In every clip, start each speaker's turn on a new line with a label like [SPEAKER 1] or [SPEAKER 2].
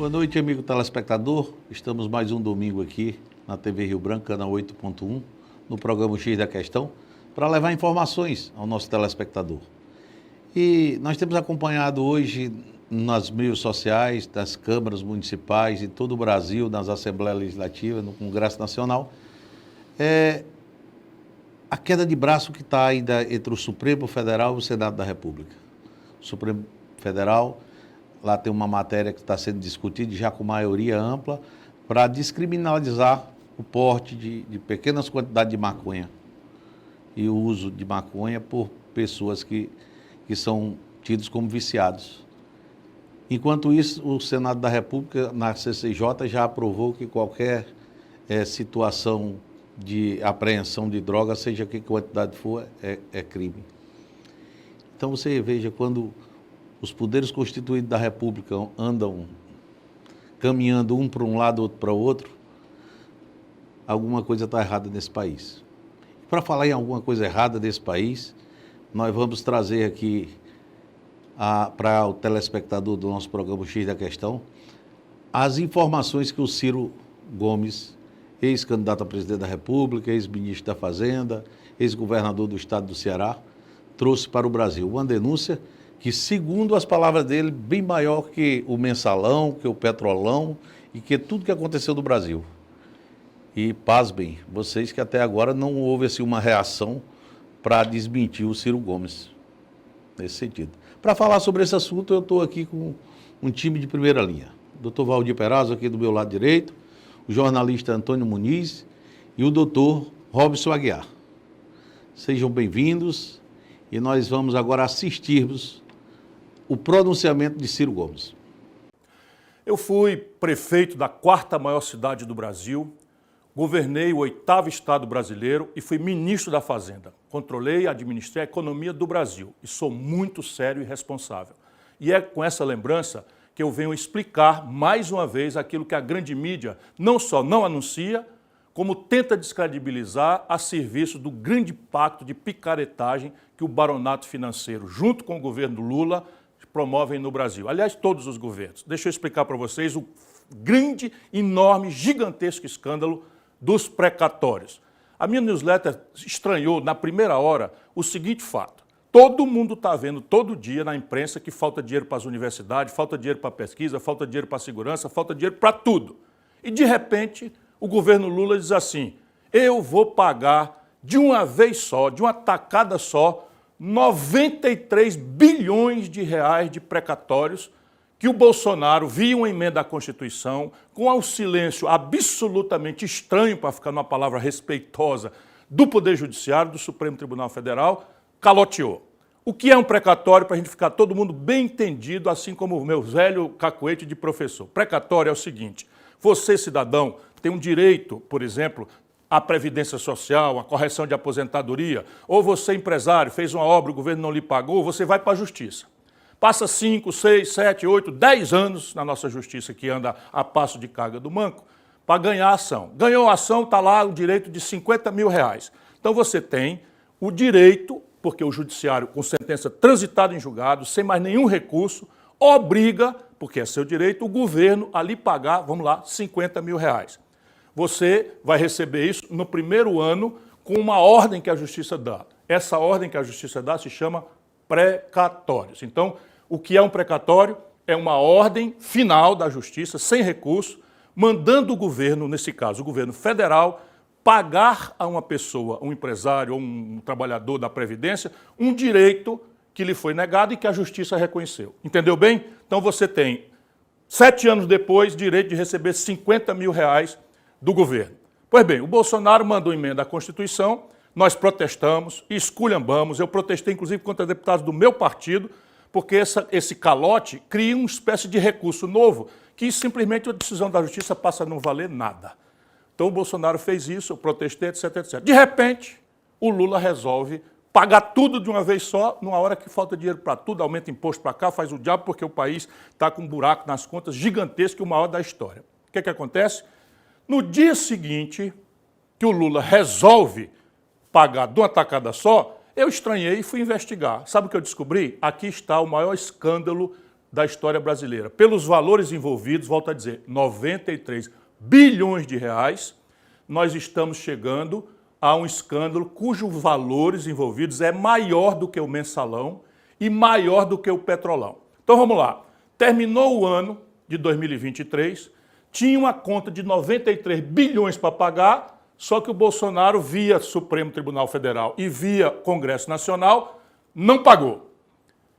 [SPEAKER 1] Boa noite, amigo telespectador. Estamos mais um domingo aqui na TV Rio Branco, canal 8.1, no programa X da Questão, para levar informações ao nosso telespectador. E nós temos acompanhado hoje nas meios sociais, das câmaras municipais em todo o Brasil, nas Assembleias Legislativas, no Congresso Nacional, a queda de braço que está ainda entre o Supremo Federal e o Senado da República. O Supremo Federal, lá tem uma matéria que está sendo discutida, já com maioria ampla, para descriminalizar o porte de pequenas quantidades de maconha e o uso de maconha por pessoas que são tidos como viciados. Enquanto isso, o Senado da República, na CCJ, já aprovou que qualquer situação de apreensão de droga, seja que quantidade for, é crime. Então você veja, quando os poderes constituídos da República andam caminhando um para um lado, outro para o outro, alguma coisa está errada nesse país. Para falar em alguma coisa errada nesse país, nós vamos trazer aqui para o telespectador do nosso programa X da Questão as informações que o Ciro Gomes, ex-candidato a presidente da República, ex-ministro da Fazenda, ex-governador do estado do Ceará, trouxe para o Brasil. Uma denúncia que, segundo as palavras dele, bem maior que o Mensalão, que o Petrolão e que tudo que aconteceu no Brasil. E pasmem, vocês que até agora não houve assim, uma reação para desmentir o Ciro Gomes, nesse sentido. Para falar sobre esse assunto, eu estou aqui com um time de primeira linha. O doutor Valdir Perazzo, aqui do meu lado direito, o jornalista Antônio Muniz e o doutor Robson Aguiar. Sejam bem-vindos e nós vamos agora assistirmos o pronunciamento de Ciro Gomes.
[SPEAKER 2] Eu fui prefeito da 4ª maior cidade do Brasil, governei o 8º estado brasileiro e fui ministro da Fazenda. Controlei e administrei a economia do Brasil e sou muito sério e responsável. E é com essa lembrança que eu venho explicar mais uma vez aquilo que a grande mídia não só não anuncia, como tenta descredibilizar a serviço do grande pacto de picaretagem que o baronato financeiro, junto com o governo Lula, promovem no Brasil. Aliás, todos os governos. Deixa eu explicar para vocês o grande, enorme, gigantesco escândalo dos precatórios. A minha newsletter estranhou, na primeira hora, o seguinte fato. Todo mundo está vendo todo dia na imprensa que falta dinheiro para as universidades, falta dinheiro para a pesquisa, falta dinheiro para a segurança, falta dinheiro para tudo. E, de repente, o governo Lula diz assim, eu vou pagar de uma vez só, de uma tacada só, 93 bilhões de reais de precatórios que o Bolsonaro, via uma emenda à Constituição, com o silêncio absolutamente estranho, para ficar numa palavra respeitosa, do Poder Judiciário, do Supremo Tribunal Federal, caloteou. O que é um precatório, para a gente ficar todo mundo bem entendido, assim como o meu velho cacuete de professor? Precatório é o seguinte, você, cidadão, tem um direito, por exemplo, à previdência social, à correção de aposentadoria, ou você, empresário, fez uma obra, o governo não lhe pagou, você vai para a justiça. Passa 5, 6, 7, 8, 10 anos na nossa justiça, que anda a passo de carga do manco, para ganhar a ação. Ganhou a ação, está lá o direito de 50 mil reais. Então você tem o direito, porque o judiciário, com sentença transitada em julgado, sem mais nenhum recurso, obriga, porque é seu direito, o governo a lhe pagar, vamos lá, 50 mil reais. Você vai receber isso no primeiro ano com uma ordem que a Justiça dá. Essa ordem que a Justiça dá se chama precatórios. Então, o que é um precatório? É uma ordem final da Justiça, sem recurso, mandando o governo, nesse caso, o governo federal, pagar a uma pessoa, um empresário ou um trabalhador da Previdência, um direito que lhe foi negado e que a Justiça reconheceu. Entendeu bem? Então você tem, 7 anos depois, direito de receber 50 mil reais do governo. Pois bem, o Bolsonaro mandou emenda à Constituição, nós protestamos, esculhambamos, eu protestei inclusive contra deputados do meu partido, porque esse calote cria uma espécie de recurso novo, que simplesmente a decisão da Justiça passa a não valer nada. Então o Bolsonaro fez isso, eu protestei, etc, etc. De repente, o Lula resolve pagar tudo de uma vez só, numa hora que falta dinheiro para tudo, aumenta imposto para cá, faz o diabo, porque o país está com um buraco nas contas gigantesco e o maior da história. O que acontece? No dia seguinte, que o Lula resolve pagar de uma tacada só, eu estranhei e fui investigar. Sabe o que eu descobri? Aqui está o maior escândalo da história brasileira. Pelos valores envolvidos, volto a dizer, 93 bilhões de reais, nós estamos chegando a um escândalo cujos valores envolvidos é maior do que o mensalão e maior do que o petrolão. Então vamos lá. Terminou o ano de 2023, tinha uma conta de 93 bilhões para pagar, só que o Bolsonaro, via Supremo Tribunal Federal e via Congresso Nacional, não pagou.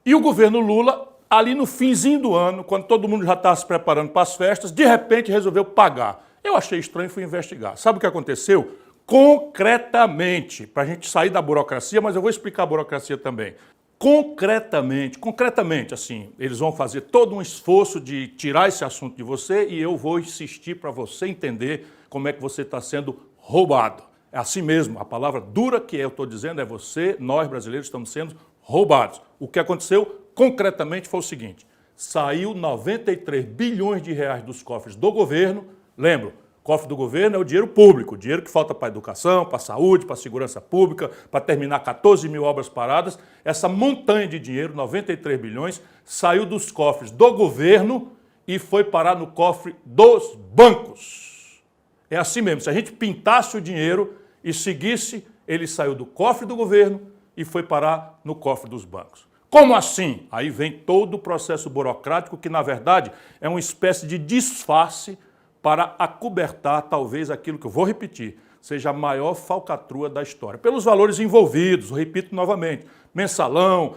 [SPEAKER 2] E o governo Lula, ali no finzinho do ano, quando todo mundo já estava se preparando para as festas, de repente resolveu pagar. Eu achei estranho e fui investigar. Sabe o que aconteceu? Concretamente, para a gente sair da burocracia, mas eu vou explicar a burocracia também. Concretamente, assim, eles vão fazer todo um esforço de tirar esse assunto de você e eu vou insistir para você entender como é que você está sendo roubado. É assim mesmo, a palavra dura que eu estou dizendo é você, nós brasileiros estamos sendo roubados. O que aconteceu concretamente foi o seguinte: saiu 93 bilhões de reais dos cofres do governo. Lembro, cofre do governo é o dinheiro público, o dinheiro que falta para a educação, para a saúde, para a segurança pública, para terminar 14 mil obras paradas. Essa montanha de dinheiro, 93 bilhões, saiu dos cofres do governo e foi parar no cofre dos bancos. É assim mesmo, se a gente pintasse o dinheiro e seguisse, ele saiu do cofre do governo e foi parar no cofre dos bancos. Como assim? Aí vem todo o processo burocrático que, na verdade, é uma espécie de disfarce para acobertar, talvez, aquilo que eu vou repetir, seja a maior falcatrua da história. Pelos valores envolvidos, eu repito novamente, mensalão,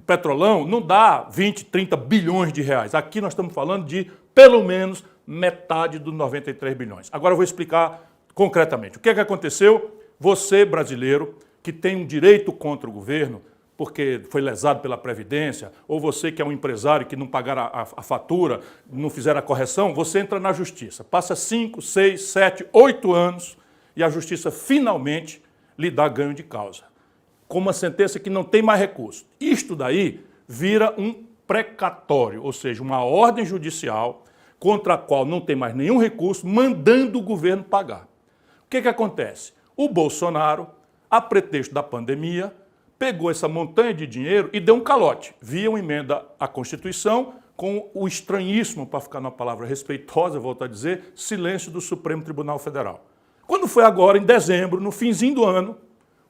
[SPEAKER 2] petrolão, não dá 20, 30 bilhões de reais. Aqui nós estamos falando de, pelo menos, metade dos 93 bilhões. Agora eu vou explicar concretamente. O que é que aconteceu? Você, brasileiro, que tem um direito contra o governo, porque foi lesado pela Previdência, ou você que é um empresário que não pagar a fatura, não fizer a correção, você entra na Justiça. Passa 5, 6, 7, 8 anos e a Justiça finalmente lhe dá ganho de causa, com uma sentença que não tem mais recurso. Isto daí vira um precatório, ou seja, uma ordem judicial contra a qual não tem mais nenhum recurso, mandando o governo pagar. O que acontece? O Bolsonaro, a pretexto da pandemia, pegou essa montanha de dinheiro e deu um calote, via uma emenda à Constituição, com o estranhíssimo, para ficar numa palavra respeitosa, volto a dizer, silêncio do Supremo Tribunal Federal. Quando foi agora, em dezembro, no finzinho do ano,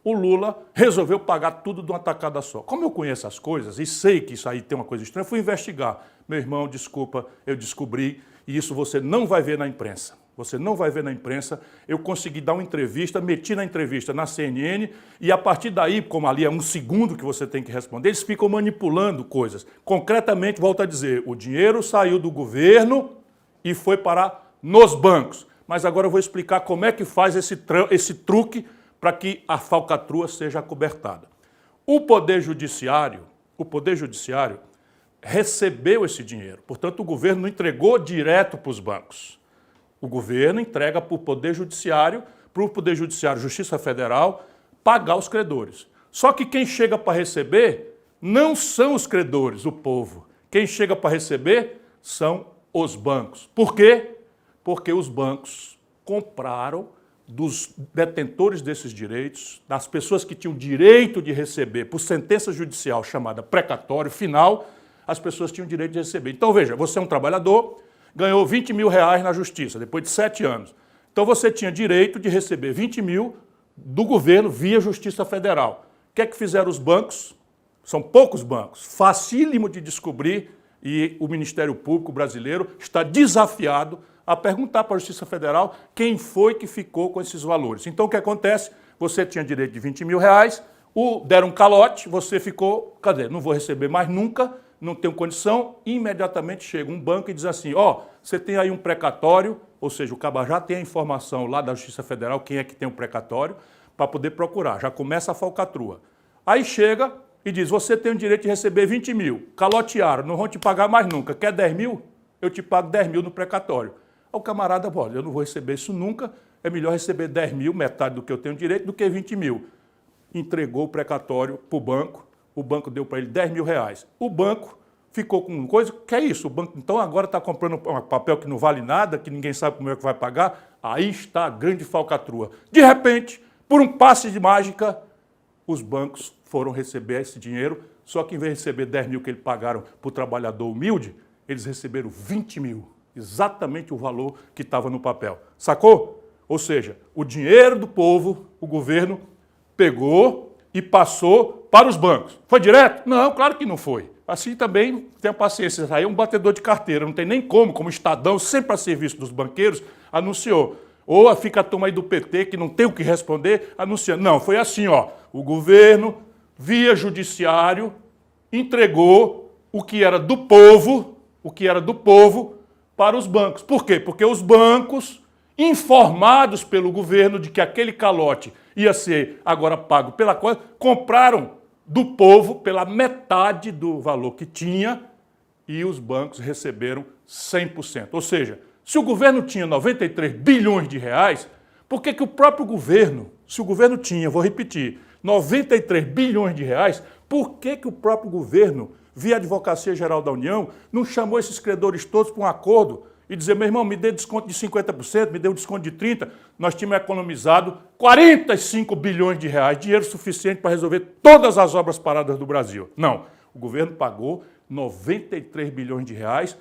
[SPEAKER 2] o Lula resolveu pagar tudo de uma tacada só. Como eu conheço as coisas e sei que isso aí tem uma coisa estranha, fui investigar. Meu irmão, desculpa, eu descobri, e isso você não vai ver na imprensa. Você não vai ver na imprensa. Eu consegui dar uma entrevista, meti na entrevista na CNN e a partir daí, como ali é um segundo que você tem que responder, eles ficam manipulando coisas. Concretamente, volto a dizer, o dinheiro saiu do governo e foi parar nos bancos. Mas agora eu vou explicar como é que faz esse truque para que a falcatrua seja acobertada. O Poder Judiciário recebeu esse dinheiro. Portanto, o governo não entregou direto para os bancos. O governo entrega para o Poder Judiciário, Justiça Federal, pagar os credores. Só que quem chega para receber não são os credores, o povo. Quem chega para receber são os bancos. Por quê? Porque os bancos compraram dos detentores desses direitos, das pessoas que tinham direito de receber por sentença judicial chamada precatório final, as pessoas tinham direito de receber. Então, veja, você é um trabalhador, ganhou 20 mil reais na justiça, depois de 7 anos. Então você tinha direito de receber 20 mil do governo via Justiça Federal. O que é que fizeram os bancos? São poucos bancos, facílimo de descobrir, e o Ministério Público brasileiro está desafiado a perguntar para a Justiça Federal quem foi que ficou com esses valores. Então o que acontece? Você tinha direito de 20 mil reais, deram um calote, você ficou, cadê? Não vou receber mais nunca, não tenho condição, e imediatamente chega um banco e diz assim, você tem aí um precatório, ou seja, o caba já tem a informação lá da Justiça Federal, quem é que tem o precatório, para poder procurar, já começa a falcatrua. Aí chega e diz, você tem o direito de receber 20 mil, calotearam, não vão te pagar mais nunca, quer 10 mil? Eu te pago 10 mil no precatório. Aí o camarada, olha, eu não vou receber isso nunca, é melhor receber 10 mil, metade do que eu tenho direito, do que 20 mil. Entregou o precatório para o banco deu para ele 10 mil reais. O banco ficou com coisa, que é isso? O banco então agora está comprando um papel que não vale nada, que ninguém sabe como é que vai pagar. Aí está a grande falcatrua. De repente, por um passe de mágica, os bancos foram receber esse dinheiro Só que em vez de receber 10 mil que eles pagaram para o trabalhador humilde, eles receberam 20 mil. Exatamente o valor que estava no papel. Sacou? Ou seja, o dinheiro do povo, o governo pegou e passou para os bancos. Foi direto? Não, claro que não foi. Assim também, tenha paciência, isso aí é um batedor de carteira, não tem nem como Estadão, sempre a serviço dos banqueiros, anunciou. Ou fica a turma aí do PT, que não tem o que responder, anunciando. Não, foi assim, ó, o governo, via judiciário, entregou o que era do povo, para os bancos. Por quê? Porque os bancos, informados pelo governo de que aquele calote ia ser agora pago pela coisa, compraram do povo pela metade do valor que tinha e os bancos receberam 100%. Ou seja, se o governo tinha 93 bilhões de reais, por que o próprio governo, se o governo tinha, vou repetir, 93 bilhões de reais, por que o próprio governo, via Advocacia Geral da União, não chamou esses credores todos para um acordo e dizer, meu irmão, me dê desconto de 50%, me dê um desconto de 30%, nós tínhamos economizado 45 bilhões de reais, dinheiro suficiente para resolver todas as obras paradas do Brasil. Não, o governo pagou 93 bilhões de reais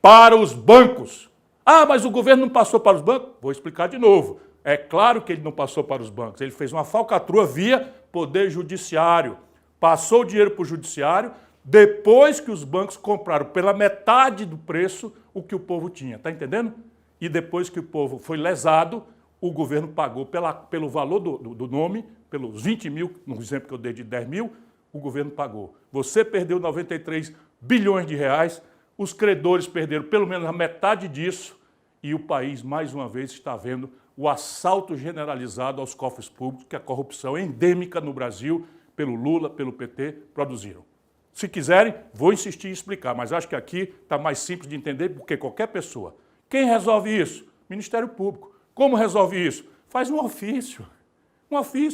[SPEAKER 2] para os bancos. Ah, mas o governo não passou para os bancos? Vou explicar de novo. É claro que ele não passou para os bancos, ele fez uma falcatrua via Poder Judiciário. Passou o dinheiro para o Judiciário, depois que os bancos compraram pela metade do preço o que o povo tinha, está entendendo? E depois que o povo foi lesado, o governo pagou pelo valor do nome, pelos 20 mil, no exemplo que eu dei de 10 mil, o governo pagou. Você perdeu 93 bilhões de reais, os credores perderam pelo menos a metade disso e o país, mais uma vez, está vendo o assalto generalizado aos cofres públicos que a corrupção endêmica no Brasil, pelo Lula, pelo PT, produziram. Se quiserem, vou insistir em explicar, mas acho que aqui está mais simples de entender porque qualquer pessoa. Quem resolve isso? Ministério Público. Como resolve isso? Faz um ofício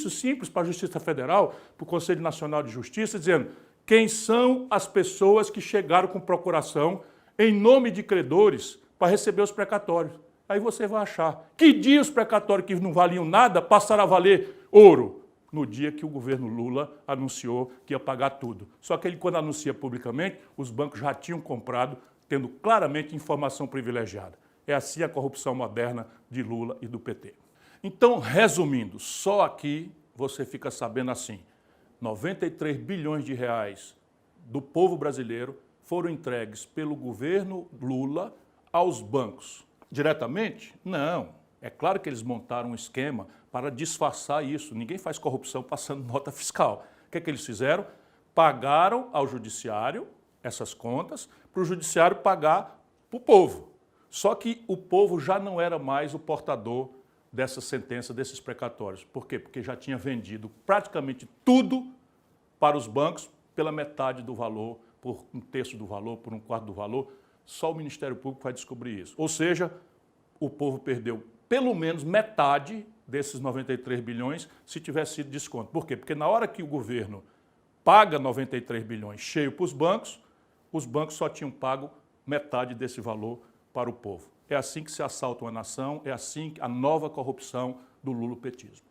[SPEAKER 2] simples para a Justiça Federal, para o Conselho Nacional de Justiça, dizendo quem são as pessoas que chegaram com procuração em nome de credores para receber os precatórios. Aí você vai achar que dia os precatórios que não valiam nada passaram a valer ouro. No dia que o governo Lula anunciou que ia pagar tudo. Só que ele, quando anuncia publicamente, os bancos já tinham comprado, tendo claramente informação privilegiada. É assim a corrupção moderna de Lula e do PT. Então, resumindo, só aqui você fica sabendo assim, 93 bilhões de reais do povo brasileiro foram entregues pelo governo Lula aos bancos. Diretamente? Não. É claro que eles montaram um esquema para disfarçar isso. Ninguém faz corrupção passando nota fiscal. O que é que eles fizeram? Pagaram ao judiciário essas contas para o judiciário pagar para o povo. Só que o povo já não era mais o portador dessa sentença, desses precatórios. Por quê? Porque já tinha vendido praticamente tudo para os bancos pela metade do valor, por um terço do valor, por um quarto do valor. Só o Ministério Público vai descobrir isso. Ou seja, o povo perdeu pelo menos metade desses 93 bilhões se tivesse sido desconto. Por quê? Porque na hora que o governo paga 93 bilhões cheio para os bancos só tinham pago metade desse valor para o povo. É assim que se assalta uma nação, é assim a nova corrupção do lulopetismo.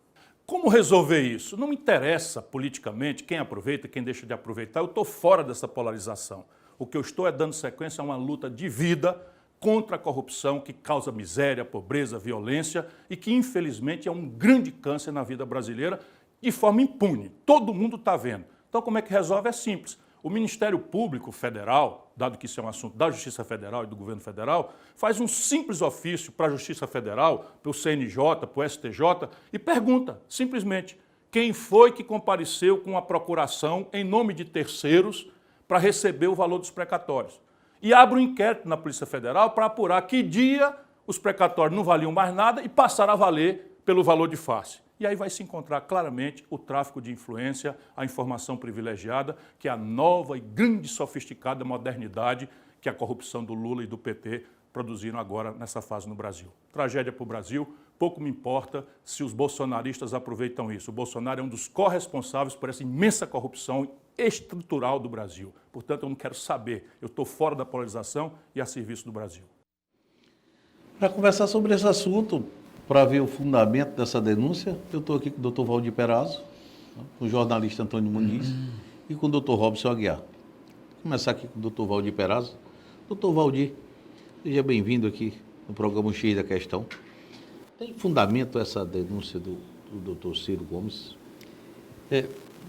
[SPEAKER 2] Como resolver isso? Não me interessa politicamente quem aproveita, quem deixa de aproveitar, eu estou fora dessa polarização. O que eu estou é dando sequência a uma luta de vida contra a corrupção que causa miséria, pobreza, violência e que, infelizmente, é um grande câncer na vida brasileira de forma impune. Todo mundo está vendo. Então, como é que resolve? É simples. O Ministério Público Federal, dado que isso é um assunto da Justiça Federal e do Governo Federal, faz um simples ofício para a Justiça Federal, para o CNJ, para o STJ e pergunta, simplesmente, quem foi que compareceu com a procuração em nome de terceiros para receber o valor dos precatórios. E abre um inquérito na Polícia Federal para apurar que dia os precatórios não valiam mais nada e passaram a valer pelo valor de face. E aí vai se encontrar claramente o tráfico de influência, a informação privilegiada, que é a nova e grande sofisticada modernidade que a corrupção do Lula e do PT produziram agora nessa fase no Brasil. Tragédia para o Brasil, pouco me importa se os bolsonaristas aproveitam isso. O Bolsonaro é um dos corresponsáveis por essa imensa corrupção estrutural do Brasil. Portanto, eu não quero saber. Eu estou fora da polarização e a serviço do Brasil.
[SPEAKER 1] Para conversar sobre esse assunto, para ver o fundamento dessa denúncia, eu estou aqui com o Dr. Valdir Perazzo, o jornalista Antônio Muniz e com o doutor Robson Aguiar. Vou começar aqui com o doutor Valdir Perazzo. Doutor Valdir, seja bem-vindo aqui no programa X da Questão. Tem fundamento essa denúncia do doutor Ciro Gomes?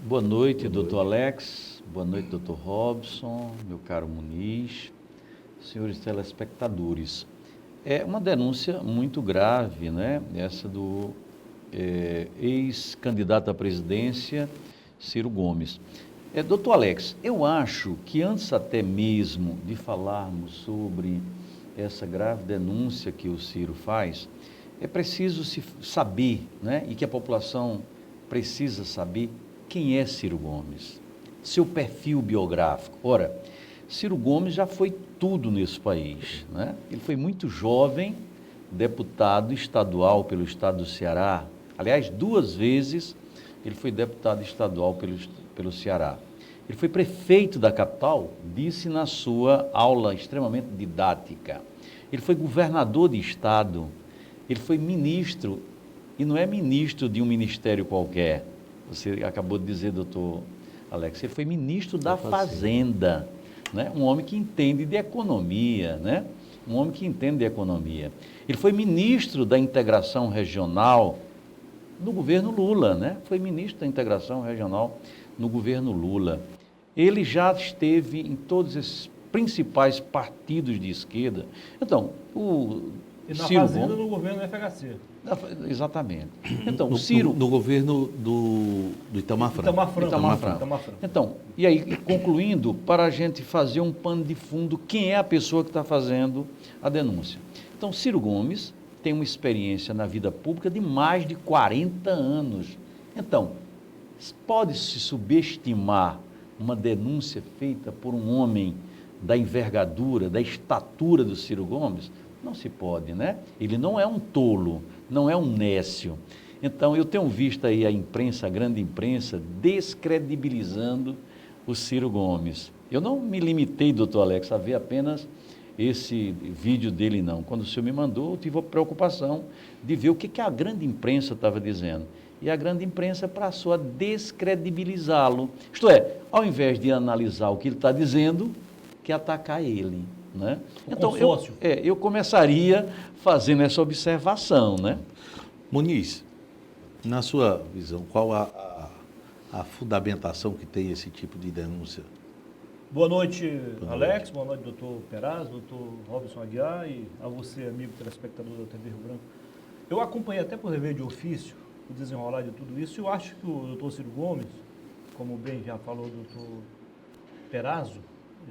[SPEAKER 3] Boa noite, doutor Alex. Boa noite, doutor Robson, meu caro Muniz, senhores telespectadores. É uma denúncia muito grave, né? Essa do ex-candidato à presidência, Ciro Gomes. Doutor Alex, eu acho que antes até mesmo de falarmos sobre essa grave denúncia que o Ciro faz, é preciso se saber, né? E que a população precisa saber quem é Ciro Gomes, seu perfil biográfico. Ora, Ciro Gomes já foi tudo nesse país, né? Ele foi muito jovem, deputado estadual pelo estado do Ceará. Aliás, 2 vezes ele foi deputado estadual pelo Ceará. Ele foi prefeito da capital, disse na sua aula extremamente didática. Ele foi governador de estado, ele foi ministro, e não é ministro de um ministério qualquer. Você acabou de dizer, doutor Alex, ele foi ministro da Fazenda, né? Um homem que entende de economia, né? Um homem que entende de economia. Ele foi ministro da integração regional no governo Lula, né? Foi ministro da integração regional no governo Lula. Ele já esteve em todos esses principais partidos de esquerda. Então,
[SPEAKER 4] E na
[SPEAKER 3] Ciro
[SPEAKER 4] Fazenda,
[SPEAKER 3] Gomes,
[SPEAKER 4] no governo do FHC.
[SPEAKER 3] exatamente. Então, o Ciro...
[SPEAKER 1] No governo do Itamar Franco.
[SPEAKER 3] Itamar Franco. Então, e aí, concluindo, para a gente fazer um pano de fundo, quem é a pessoa que está fazendo a denúncia? Então, Ciro Gomes tem uma experiência na vida pública de mais de 40 anos. Então, pode-se subestimar uma denúncia feita por um homem da envergadura, da estatura do Ciro Gomes? Não se pode, né? Ele não é um tolo, não é um nécio. Então, eu tenho visto aí a imprensa, a grande imprensa, descredibilizando o Ciro Gomes. Eu não me limitei, doutor Alex, a ver apenas esse vídeo dele, não. Quando o senhor me mandou, eu tive a preocupação de ver o que a grande imprensa estava dizendo. E a grande imprensa passou a descredibilizá-lo. Isto é, ao invés de analisar o que ele está dizendo, que atacar ele, né? Então, eu começaria fazendo essa observação, né?
[SPEAKER 1] Muniz, na sua visão, qual a fundamentação que tem esse tipo de denúncia?
[SPEAKER 4] Boa noite, Alex. Boa noite, doutor Perazzo, doutor Robson Aguiar e a você, amigo telespectador da TV Rio Branco. Eu acompanhei até por dever de ofício o desenrolar de tudo isso. Eu acho que o doutor Ciro Gomes, como bem já falou o doutor Perazzo,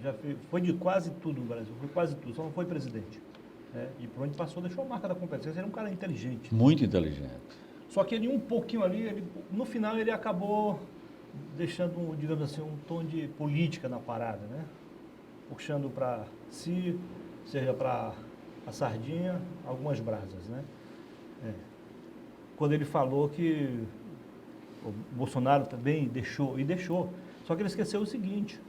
[SPEAKER 4] já foi de quase tudo no Brasil, foi quase tudo, só não foi presidente. Né? E por onde passou deixou a marca da competência, ele é um cara inteligente.
[SPEAKER 3] Muito inteligente.
[SPEAKER 4] Só que ele um pouquinho ali, no final ele acabou deixando, digamos assim, um tom de política na parada, né? Puxando para si, seja para a sardinha, algumas brasas, né? Quando ele falou que o Bolsonaro também deixou. Só que ele esqueceu o seguinte,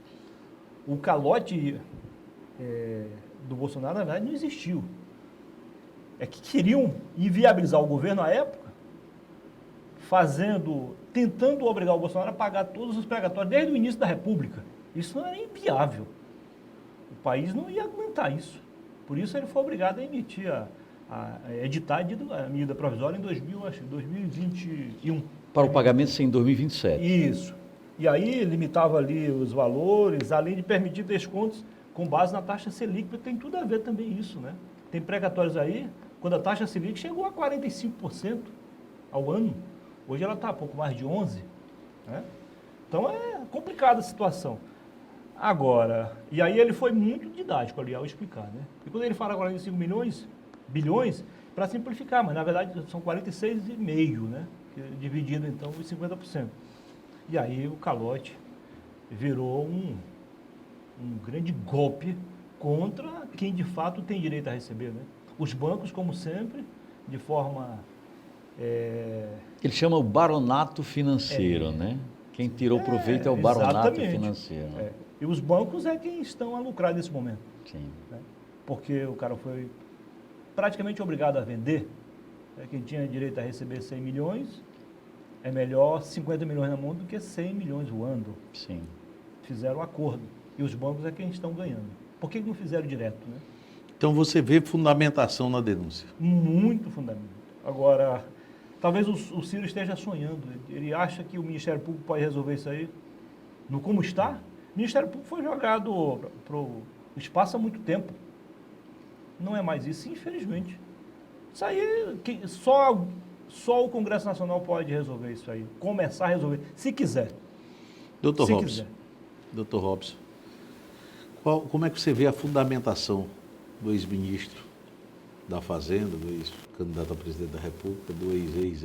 [SPEAKER 4] o calote do Bolsonaro, na verdade, não existiu. É que queriam inviabilizar o governo à época, tentando obrigar o Bolsonaro a pagar todos os precatórios desde o início da República. Isso não era inviável. O país não ia aguentar isso. Por isso ele foi obrigado a emitir, a editar a medida provisória em 2021.
[SPEAKER 3] Para o pagamento ser em 2027.
[SPEAKER 4] Isso. E aí limitava ali os valores, além de permitir descontos com base na taxa Selic, porque tem tudo a ver também isso, né? Tem precatórios aí, quando a taxa Selic chegou a 45% ao ano. Hoje ela está pouco mais de 11%. Né? Então é complicada a situação. Agora, e aí ele foi muito didático ali ao explicar, né? E quando ele fala 45 bilhões, para simplificar, mas na verdade são 46,5, né? Dividido então em 50%. E aí o calote virou um grande golpe contra quem de fato tem direito a receber, né? Os bancos, como sempre, de forma...
[SPEAKER 3] Ele chama o baronato financeiro, né? Quem tirou proveito é o baronato financeiro.
[SPEAKER 4] E os bancos é quem estão a lucrar nesse momento.
[SPEAKER 3] Sim.
[SPEAKER 4] Né? Porque o cara foi praticamente obrigado a vender. Quem tinha direito a receber 100 milhões, é melhor 50 milhões na mão do que 100 milhões voando.
[SPEAKER 3] Sim.
[SPEAKER 4] fizeram acordo. E os bancos é quem estão ganhando. Por que não fizeram direto, né?
[SPEAKER 1] Então você vê fundamentação na denúncia.
[SPEAKER 4] Muito fundamental. Agora, talvez o Ciro esteja sonhando. Ele acha que o Ministério Público pode resolver isso aí. No como está, o Ministério Público foi jogado para o espaço há muito tempo. Não é mais isso, infelizmente. Isso aí, só o Congresso Nacional pode resolver isso aí. Começar a resolver, se quiser.
[SPEAKER 1] Doutor
[SPEAKER 4] Se
[SPEAKER 1] Robson,
[SPEAKER 4] quiser.
[SPEAKER 1] doutor Robson, como é que você vê a fundamentação do ex-ministro da Fazenda, do ex-candidato a presidente da República, do ex,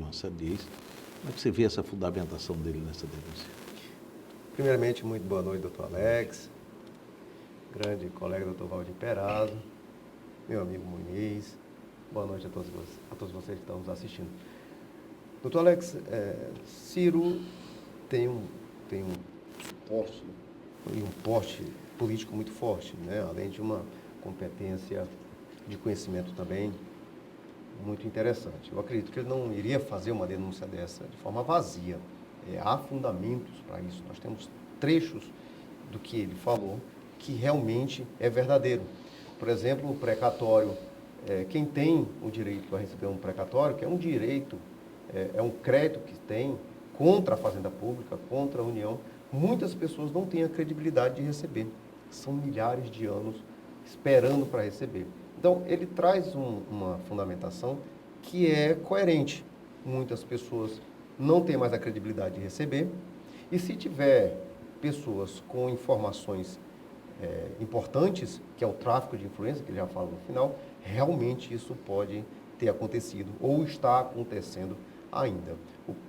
[SPEAKER 1] uma série de ex? Como é que você vê essa fundamentação dele nessa denúncia?
[SPEAKER 5] Primeiramente, muito boa noite, doutor Alex, grande colega doutor Valdir Perazzo, meu amigo Muniz, boa noite a todos vocês que estão nos assistindo. Doutor Alex, Ciro tem um suporte e um porte político muito forte, né? Além de uma competência de conhecimento também muito interessante. Eu acredito que ele não iria fazer uma denúncia dessa de forma vazia. Há fundamentos para isso. Nós temos trechos do que ele falou que realmente é verdadeiro. Por exemplo, o precatório. Quem tem o direito a receber um precatório, que é um direito, é um crédito que tem contra a Fazenda Pública, contra a União, muitas pessoas não têm a credibilidade de receber. São milhares de anos esperando para receber. Então, ele traz uma fundamentação que é coerente. Muitas pessoas não têm mais a credibilidade de receber. E se tiver pessoas com informações importantes, que é o tráfico de influência, que ele já fala no final, realmente isso pode ter acontecido ou está acontecendo ainda.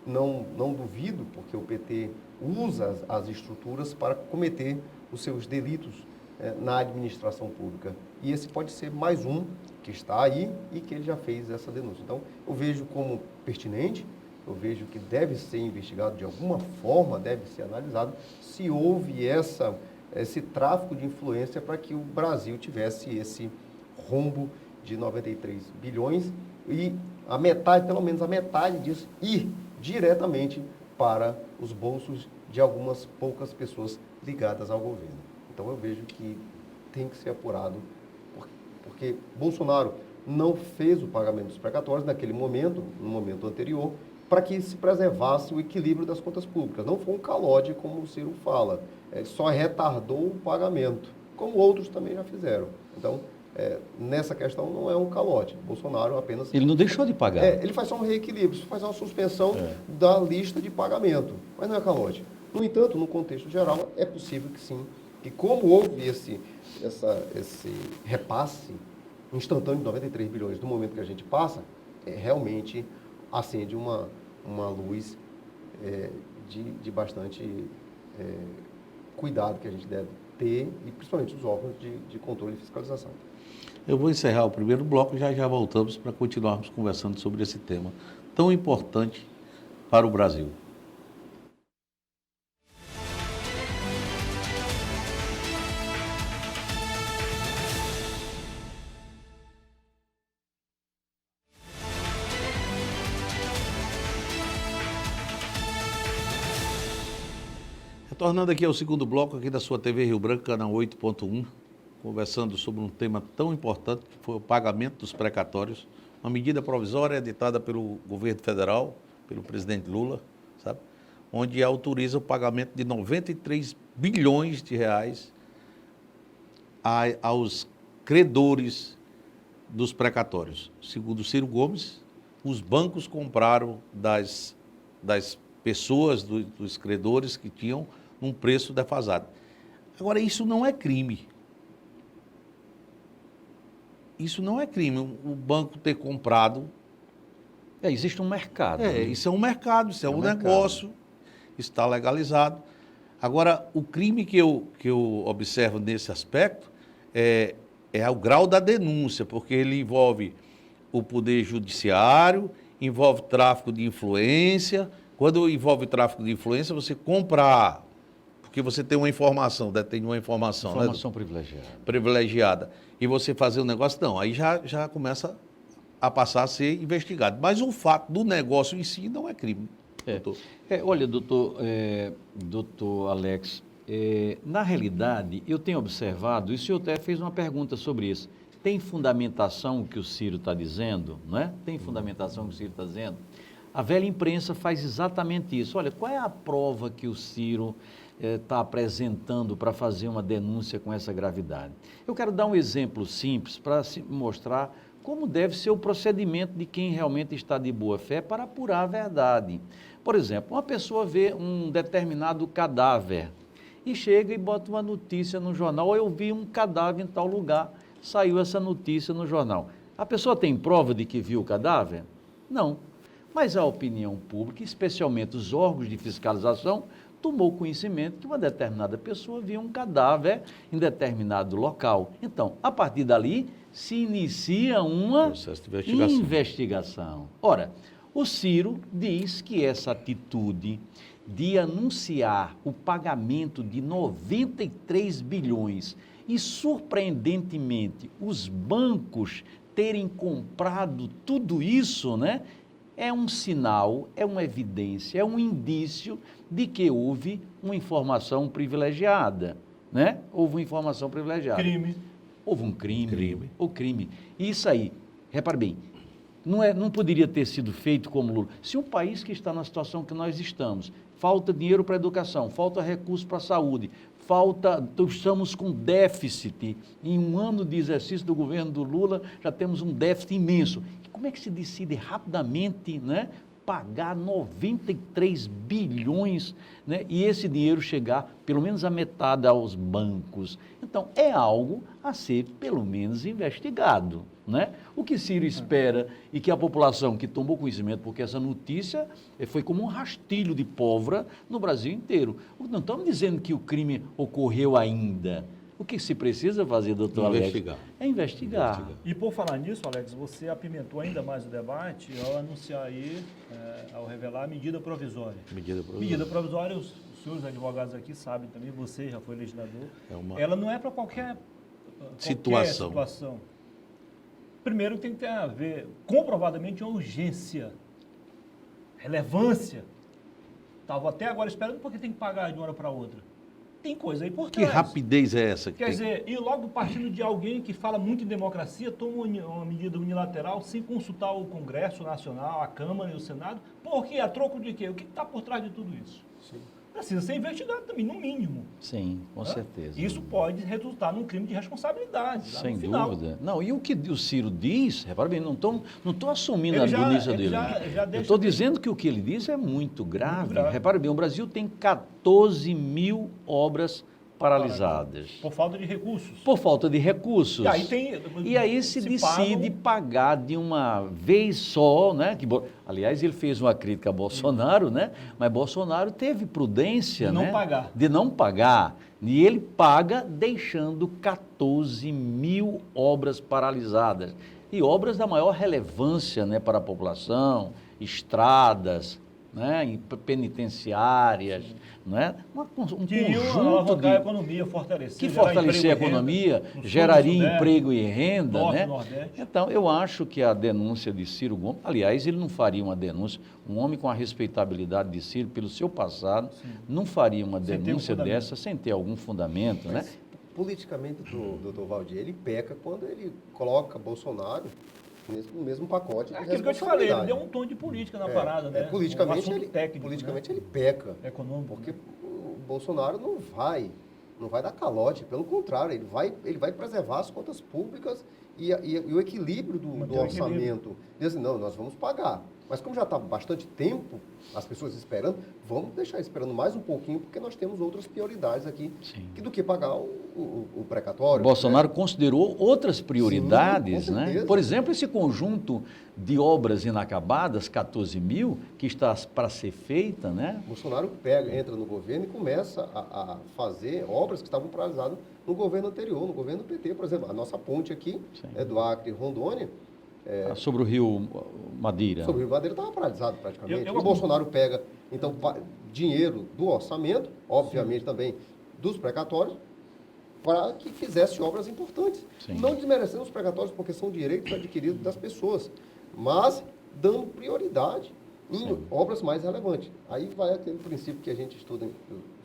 [SPEAKER 5] Não duvido, porque o PT usa as estruturas para cometer os seus delitos na administração pública. E esse pode ser mais um que está aí e que ele já fez essa denúncia. Então, eu vejo como pertinente, eu vejo que deve ser investigado de alguma forma, deve ser analisado se houve esse tráfico de influência para que o Brasil tivesse esse rombo de 93 bilhões e a metade, pelo menos a metade disso, ir diretamente para os bolsos de algumas poucas pessoas ligadas ao governo. Então eu vejo que tem que ser apurado, porque Bolsonaro não fez o pagamento dos precatórios naquele momento, no momento anterior, para que se preservasse o equilíbrio das contas públicas. Não foi um calote, como o Ciro fala, só retardou o pagamento, como outros também já fizeram. Então, nessa questão não é um calote. Bolsonaro apenas...
[SPEAKER 3] Ele não deixou de pagar.
[SPEAKER 5] Ele faz só um reequilíbrio, faz uma suspensão da lista de pagamento, mas não é calote. No entanto, no contexto geral, é possível que sim, que como houve esse repasse instantâneo de 93 bilhões do momento que a gente passa, realmente acende uma luz de bastante cuidado que a gente deve ter, e principalmente os órgãos de controle e fiscalização.
[SPEAKER 1] Eu vou encerrar o primeiro bloco e já voltamos para continuarmos conversando sobre esse tema tão importante para o Brasil. Retornando aqui ao segundo bloco aqui da sua TV Rio Branco, canal 8.1, conversando sobre um tema tão importante que foi o pagamento dos precatórios, uma medida provisória editada pelo governo federal, pelo presidente Lula, sabe? Onde autoriza o pagamento de 93 bilhões de reais aos credores dos precatórios. Segundo Ciro Gomes, os bancos compraram das pessoas, dos credores que tinham um preço defasado. Agora, isso não é crime. Isso não é crime, o banco ter comprado.
[SPEAKER 3] Existe um mercado. Né?
[SPEAKER 1] Isso é um mercado, isso é um negócio, isso está legalizado. Agora, o crime que eu observo nesse aspecto é o grau da denúncia, porque ele envolve o poder judiciário, envolve tráfico de influência. Quando envolve tráfico de influência, você compra, porque você tem uma informação, detém uma informação.
[SPEAKER 3] Informação
[SPEAKER 1] privilegiada. E você fazer um negócio, não, aí já começa a passar a ser investigado. Mas o fato do negócio em si não é crime.
[SPEAKER 3] Olha, doutor Alex, Na realidade, eu tenho observado, e o senhor até fez uma pergunta sobre isso, tem fundamentação o que o Ciro está dizendo, não é? Tem fundamentação o que o Ciro está dizendo? A velha imprensa faz exatamente isso. Olha, qual é a prova que o Ciro está apresentando para fazer uma denúncia com essa gravidade? Eu quero dar um exemplo simples para mostrar como deve ser o procedimento de quem realmente está de boa fé para apurar a verdade. Por exemplo, uma pessoa vê um determinado cadáver e chega e bota uma notícia no jornal, ou eu vi um cadáver em tal lugar, saiu essa notícia no jornal. A pessoa tem prova de que viu o cadáver? Não. Mas a opinião pública, especialmente os órgãos de fiscalização, tomou conhecimento que uma determinada pessoa viu um cadáver em determinado local. Então, a partir dali, se inicia uma
[SPEAKER 1] Processo de investigação.
[SPEAKER 3] investigação. Ora, o Ciro diz que essa atitude de anunciar o pagamento de 93 bilhões e, surpreendentemente, os bancos terem comprado tudo isso, né? É um sinal, é uma evidência, é um indício de que houve uma informação privilegiada, né? Houve uma informação privilegiada.
[SPEAKER 4] Crime.
[SPEAKER 3] Houve um crime. O crime. E isso aí, repare bem, não poderia ter sido feito como Lula. Se um país que está na situação que nós estamos, falta dinheiro para a educação, falta recurso para a saúde, estamos com déficit, em um ano de exercício do governo do Lula, já temos um déficit imenso. Como é que se decide rapidamente, né, pagar 93 bilhões, né, e esse dinheiro chegar pelo menos a metade aos bancos? Então, é algo a ser pelo menos investigado, né? O que Ciro espera e que a população que tomou conhecimento, porque essa notícia foi como um rastilho de pólvora no Brasil inteiro. Não estamos dizendo que o crime ocorreu ainda. O que se precisa fazer, doutor Alex? É investigar.
[SPEAKER 4] E por falar nisso, Alex, você apimentou ainda mais o debate ao anunciar aí, ao revelar a medida provisória. Medida provisória, os senhores advogados aqui sabem também, você já foi legislador, ela não é para qualquer situação. Primeiro tem que ter a ver, comprovadamente, uma urgência, relevância. Estava até agora esperando porque tem que pagar de uma hora para outra. Tem coisa aí por trás.
[SPEAKER 1] Que rapidez é essa?
[SPEAKER 4] Quer dizer, e logo partindo de alguém que fala muito em democracia, toma uma medida unilateral sem consultar o Congresso Nacional, a Câmara e o Senado. Por quê? A troco de quê? O que está por trás de tudo isso? Sim. Precisa ser investigado também, no mínimo.
[SPEAKER 3] Sim, com certeza.
[SPEAKER 4] Isso pode resultar num crime de responsabilidade.
[SPEAKER 3] Sem dúvida. Não, e o que o Ciro diz, repara bem, não estou assumindo a bonita dele. Eu estou dizendo que o que ele diz é muito grave. Repara bem, o Brasil tem 14 mil obras paralisadas.
[SPEAKER 4] Por falta de recursos.
[SPEAKER 3] Por falta de recursos.
[SPEAKER 4] E aí
[SPEAKER 3] se decide pagar de uma vez só, né? Aliás, ele fez uma crítica a Bolsonaro, né? Mas Bolsonaro teve prudência, de não pagar. E ele paga deixando 14 mil obras paralisadas. E obras da maior relevância, né, para a população, estradas, né, penitenciárias, né, um conjunto
[SPEAKER 4] de a economia,
[SPEAKER 3] fortalecer a economia, geraria emprego e renda, né? Então, eu acho que a denúncia de Ciro Gomes, aliás, ele não faria uma denúncia, um homem com a respeitabilidade de Ciro pelo seu passado, não faria uma denúncia dessa sem ter algum fundamento, né?
[SPEAKER 5] Politicamente, o doutor Valdir, ele peca quando ele coloca Bolsonaro no mesmo pacote de
[SPEAKER 4] aquilo que eu te falei, ele deu um tom de política na parada, né?
[SPEAKER 5] Politicamente, ele peca.
[SPEAKER 4] Econômico.
[SPEAKER 5] Porque o Bolsonaro não vai dar calote, pelo contrário, ele vai preservar as contas públicas e o equilíbrio do orçamento. Diz assim, não, nós vamos pagar. Mas como já está bastante tempo, as pessoas esperando, vamos deixar esperando mais um pouquinho, porque nós temos outras prioridades aqui do que pagar o precatório.
[SPEAKER 3] Bolsonaro considerou outras prioridades, né? Por exemplo, esse conjunto de obras inacabadas, 14 mil, que está para ser feita, né?
[SPEAKER 5] Bolsonaro entra no governo e começa a fazer obras que estavam paralisadas no governo anterior, no governo PT, por exemplo. A nossa ponte aqui, do Acre e Rondônia,
[SPEAKER 3] sobre o Rio Madeira.
[SPEAKER 5] Sobre o Rio Madeira estava paralisado praticamente. O Bolsonaro pega, então, dinheiro do orçamento, obviamente também dos precatórios, para que fizesse obras importantes. Sim. Não desmerecendo os precatórios, porque são direitos adquiridos das pessoas, mas dando prioridade em obras mais relevantes. Aí vai aquele princípio que a gente estuda,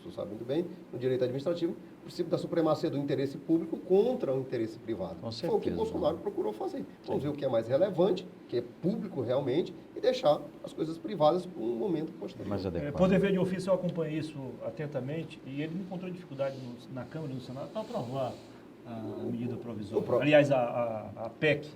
[SPEAKER 5] senhor sabe muito bem, no direito administrativo, o princípio da supremacia do interesse público contra o interesse privado.
[SPEAKER 3] Com
[SPEAKER 5] Foi o que
[SPEAKER 3] certeza.
[SPEAKER 5] Bolsonaro procurou fazer. Vamos ver o que é mais relevante, que é público realmente, e deixar as coisas privadas para um momento posterior.
[SPEAKER 3] Mais adequado.
[SPEAKER 4] Por dever de ofício, eu acompanhei isso atentamente e ele encontrou dificuldade na Câmara e no Senado para aprovar a medida provisória. Aliás, a PEC.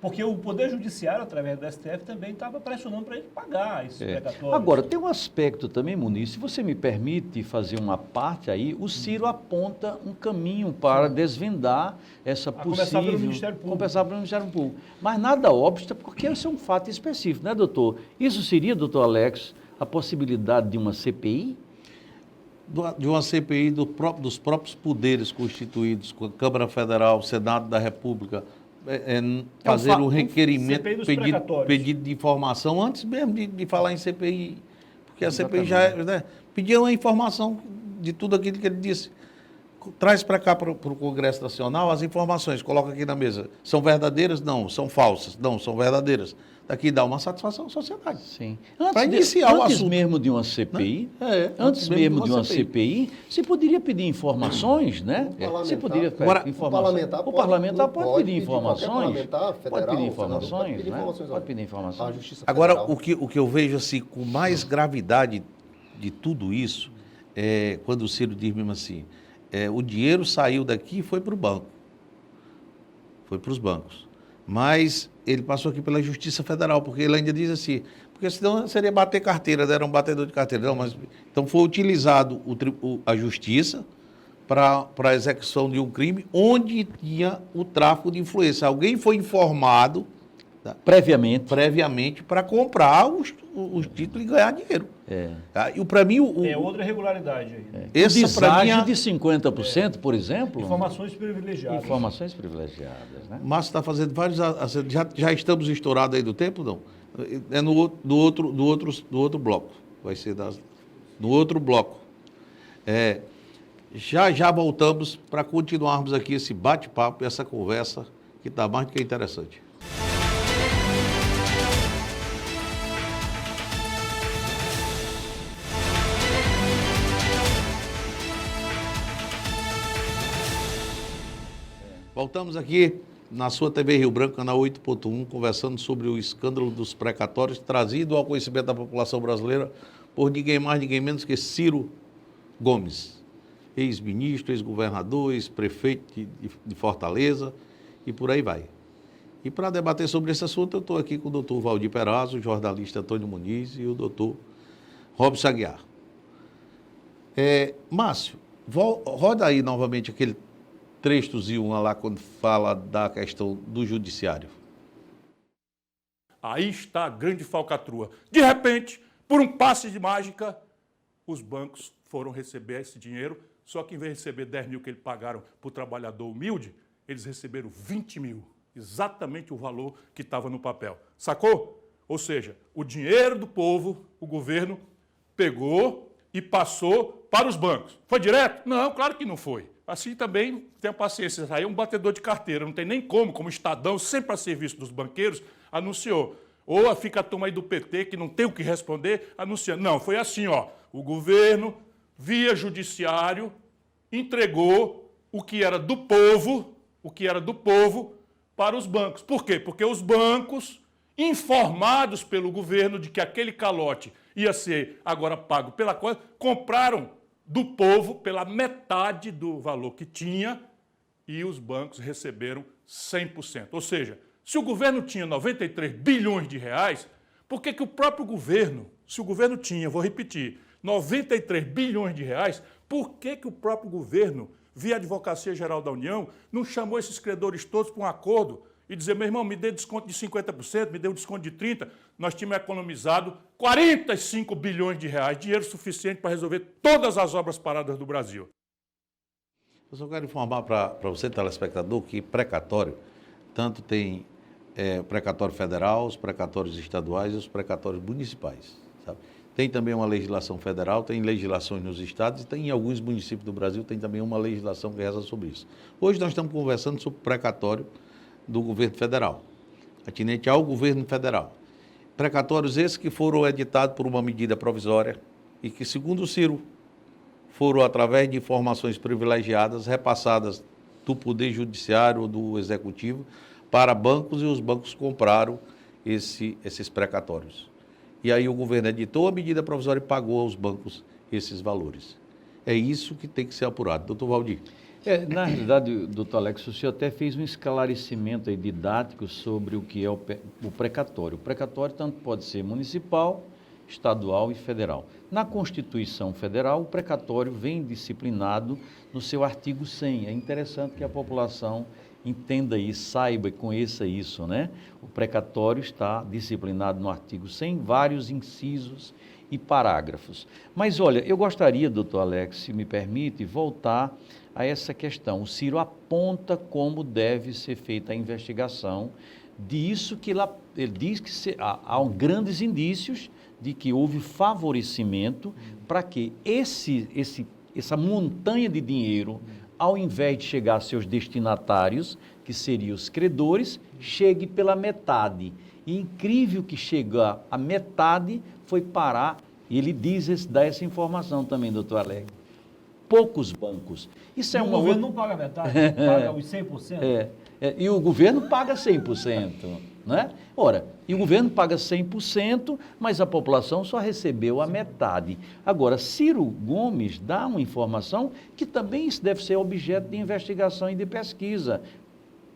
[SPEAKER 4] Porque o Poder Judiciário, através do STF, também estava pressionando para ele pagar esses precatórios.
[SPEAKER 3] Agora, tem um aspecto também, Muniz, se você me permite fazer uma parte aí, o Ciro aponta um caminho para desvendar essa
[SPEAKER 4] começar
[SPEAKER 3] possível...
[SPEAKER 4] pelo Ministério Público.
[SPEAKER 3] Começar pelo Ministério Público. Mas nada obsta, porque isso é um fato específico, né, doutor? Isso seria, doutor Alex, a possibilidade de uma CPI?
[SPEAKER 1] De uma CPI dos próprios poderes constituídos, com a Câmara Federal, Senado da República, fazer um requerimento,
[SPEAKER 4] CPI dos precatórios.
[SPEAKER 1] pedido de informação, antes mesmo de falar em CPI, porque a CPI já é, né, pedir uma informação de tudo aquilo que ele disse. Traz para cá, para o Congresso Nacional, as informações, coloca aqui na mesa. São verdadeiras? Não. São falsas? Não, são verdadeiras. Daqui dá uma satisfação à sociedade.
[SPEAKER 3] Sim.
[SPEAKER 1] Para iniciar o
[SPEAKER 3] antes
[SPEAKER 1] assunto.
[SPEAKER 3] mesmo de uma CPI,
[SPEAKER 1] É,
[SPEAKER 3] antes mesmo de uma CPI, se poderia pedir informações, né? Se poderia
[SPEAKER 1] Agora,
[SPEAKER 3] o parlamentar pode pedir informações.
[SPEAKER 5] Parlamentar, federal,
[SPEAKER 3] Pode pedir
[SPEAKER 5] senador,
[SPEAKER 3] informações,
[SPEAKER 5] pode pedir
[SPEAKER 3] né?
[SPEAKER 5] informações,
[SPEAKER 3] Pode pedir informações.
[SPEAKER 5] à Justiça
[SPEAKER 1] Agora,
[SPEAKER 5] Federal.
[SPEAKER 1] o que eu vejo assim, com mais gravidade de tudo isso, é quando o Ciro diz mesmo assim, o dinheiro saiu daqui e foi para o banco. Foi para os bancos. Mas ele passou aqui pela Justiça Federal, porque ele ainda diz assim, porque senão seria bater carteira, era um batedor de carteira. Não, mas, então foi utilizado a Justiça para a execução de um crime onde tinha o tráfico de influência. Alguém foi informado previamente para comprar os títulos e ganhar dinheiro. E para mim,
[SPEAKER 4] É outra irregularidade aí. Né?
[SPEAKER 1] essa para mim
[SPEAKER 3] Deságio de 50%, por exemplo.
[SPEAKER 4] Informações privilegiadas.
[SPEAKER 3] Informações privilegiadas, né?
[SPEAKER 1] Márcio está fazendo vários. Já estamos estourados aí do tempo, não? É do outro bloco. Vai ser no outro bloco. Já voltamos para continuarmos aqui esse bate-papo, essa conversa que está mais do que interessante. Voltamos aqui na sua TV Rio Branco, canal 8.1, conversando sobre o escândalo dos precatórios, trazido ao conhecimento da população brasileira por ninguém mais, ninguém menos que Ciro Gomes, ex-ministro, ex-governador, ex-prefeito de Fortaleza e por aí vai. E para debater sobre esse assunto, eu estou aqui com o doutor Valdir Perazzo, o jornalista Antônio Muniz e o doutor Robson Aguiar. Márcio, roda aí novamente aquele trechozinho lá quando fala da questão do judiciário.
[SPEAKER 2] Aí está a grande falcatrua. De repente, por um passe de mágica, os bancos foram receber esse dinheiro, só que em vez de receber 10 mil que eles pagaram para o trabalhador humilde, eles receberam 20 mil, exatamente o valor que estava no papel. Sacou? Ou seja, o dinheiro do povo, o governo pegou e passou para os bancos. Foi direto? Não, claro que não foi. Assim também, tenha paciência, aí é um batedor de carteira, não tem nem como Estadão, sempre a serviço dos banqueiros, anunciou. Ou fica a turma aí do PT, que não tem o que responder, anunciando. Não, foi assim, ó, o governo, via judiciário, entregou o que era do povo, para os bancos. Por quê? Porque os bancos, informados pelo governo de que aquele calote ia ser agora pago pela coisa, compraram do povo pela metade do valor que tinha e os bancos receberam 100%. Ou seja, se o governo tinha 93 bilhões de reais, por que o próprio governo, se o governo tinha, vou repetir, 93 bilhões de reais, por que o próprio governo, via Advocacia Geral da União, não chamou esses credores todos para um acordo e dizer, meu irmão, me dê desconto de 50%, me dê um desconto de 30%, nós tínhamos economizado 45 bilhões de reais, dinheiro suficiente para resolver todas as obras paradas do Brasil.
[SPEAKER 1] Eu só quero informar para você, telespectador, que precatório, tanto tem precatório federal, os precatórios estaduais e os precatórios municipais. Sabe? Tem também uma legislação federal, tem legislações nos estados e tem em alguns municípios do Brasil tem também uma legislação que reza sobre isso. Hoje nós estamos conversando sobre o precatório do governo federal, atinente ao governo federal. Precatórios esses que foram editados por uma medida provisória e que, segundo o Ciro, foram através de informações privilegiadas repassadas do Poder Judiciário ou do Executivo para bancos, e os bancos compraram esses precatórios. E aí o governo editou a medida provisória e pagou aos bancos esses valores. É isso que tem que ser apurado. Doutor Valdir.
[SPEAKER 3] Na realidade, doutor Alex, o senhor até fez um esclarecimento aí didático sobre o que é o precatório. O precatório tanto pode ser municipal, estadual e federal. Na Constituição Federal, o precatório vem disciplinado no seu artigo 100. É interessante que a população entenda isso, saiba e conheça isso, né? O precatório está disciplinado no artigo 100, vários incisos e parágrafos. Mas olha, eu gostaria, doutor Alex, se me permite, voltar a essa questão. O Ciro aponta como deve ser feita a investigação disso que ele diz que há grandes indícios de que houve favorecimento para que essa montanha de dinheiro, ao invés de chegar a seus destinatários, que seriam os credores, chegue pela metade. E incrível que chega a metade foi parar, e ele dá essa informação também, doutor Alex. Poucos bancos. Isso é
[SPEAKER 4] o governo não paga metade, paga os 100%.
[SPEAKER 3] E o governo paga 100%, né? Ora, e o governo paga 100%, mas a população só recebeu a metade. Agora, Ciro Gomes dá uma informação que também isso deve ser objeto de investigação e de pesquisa.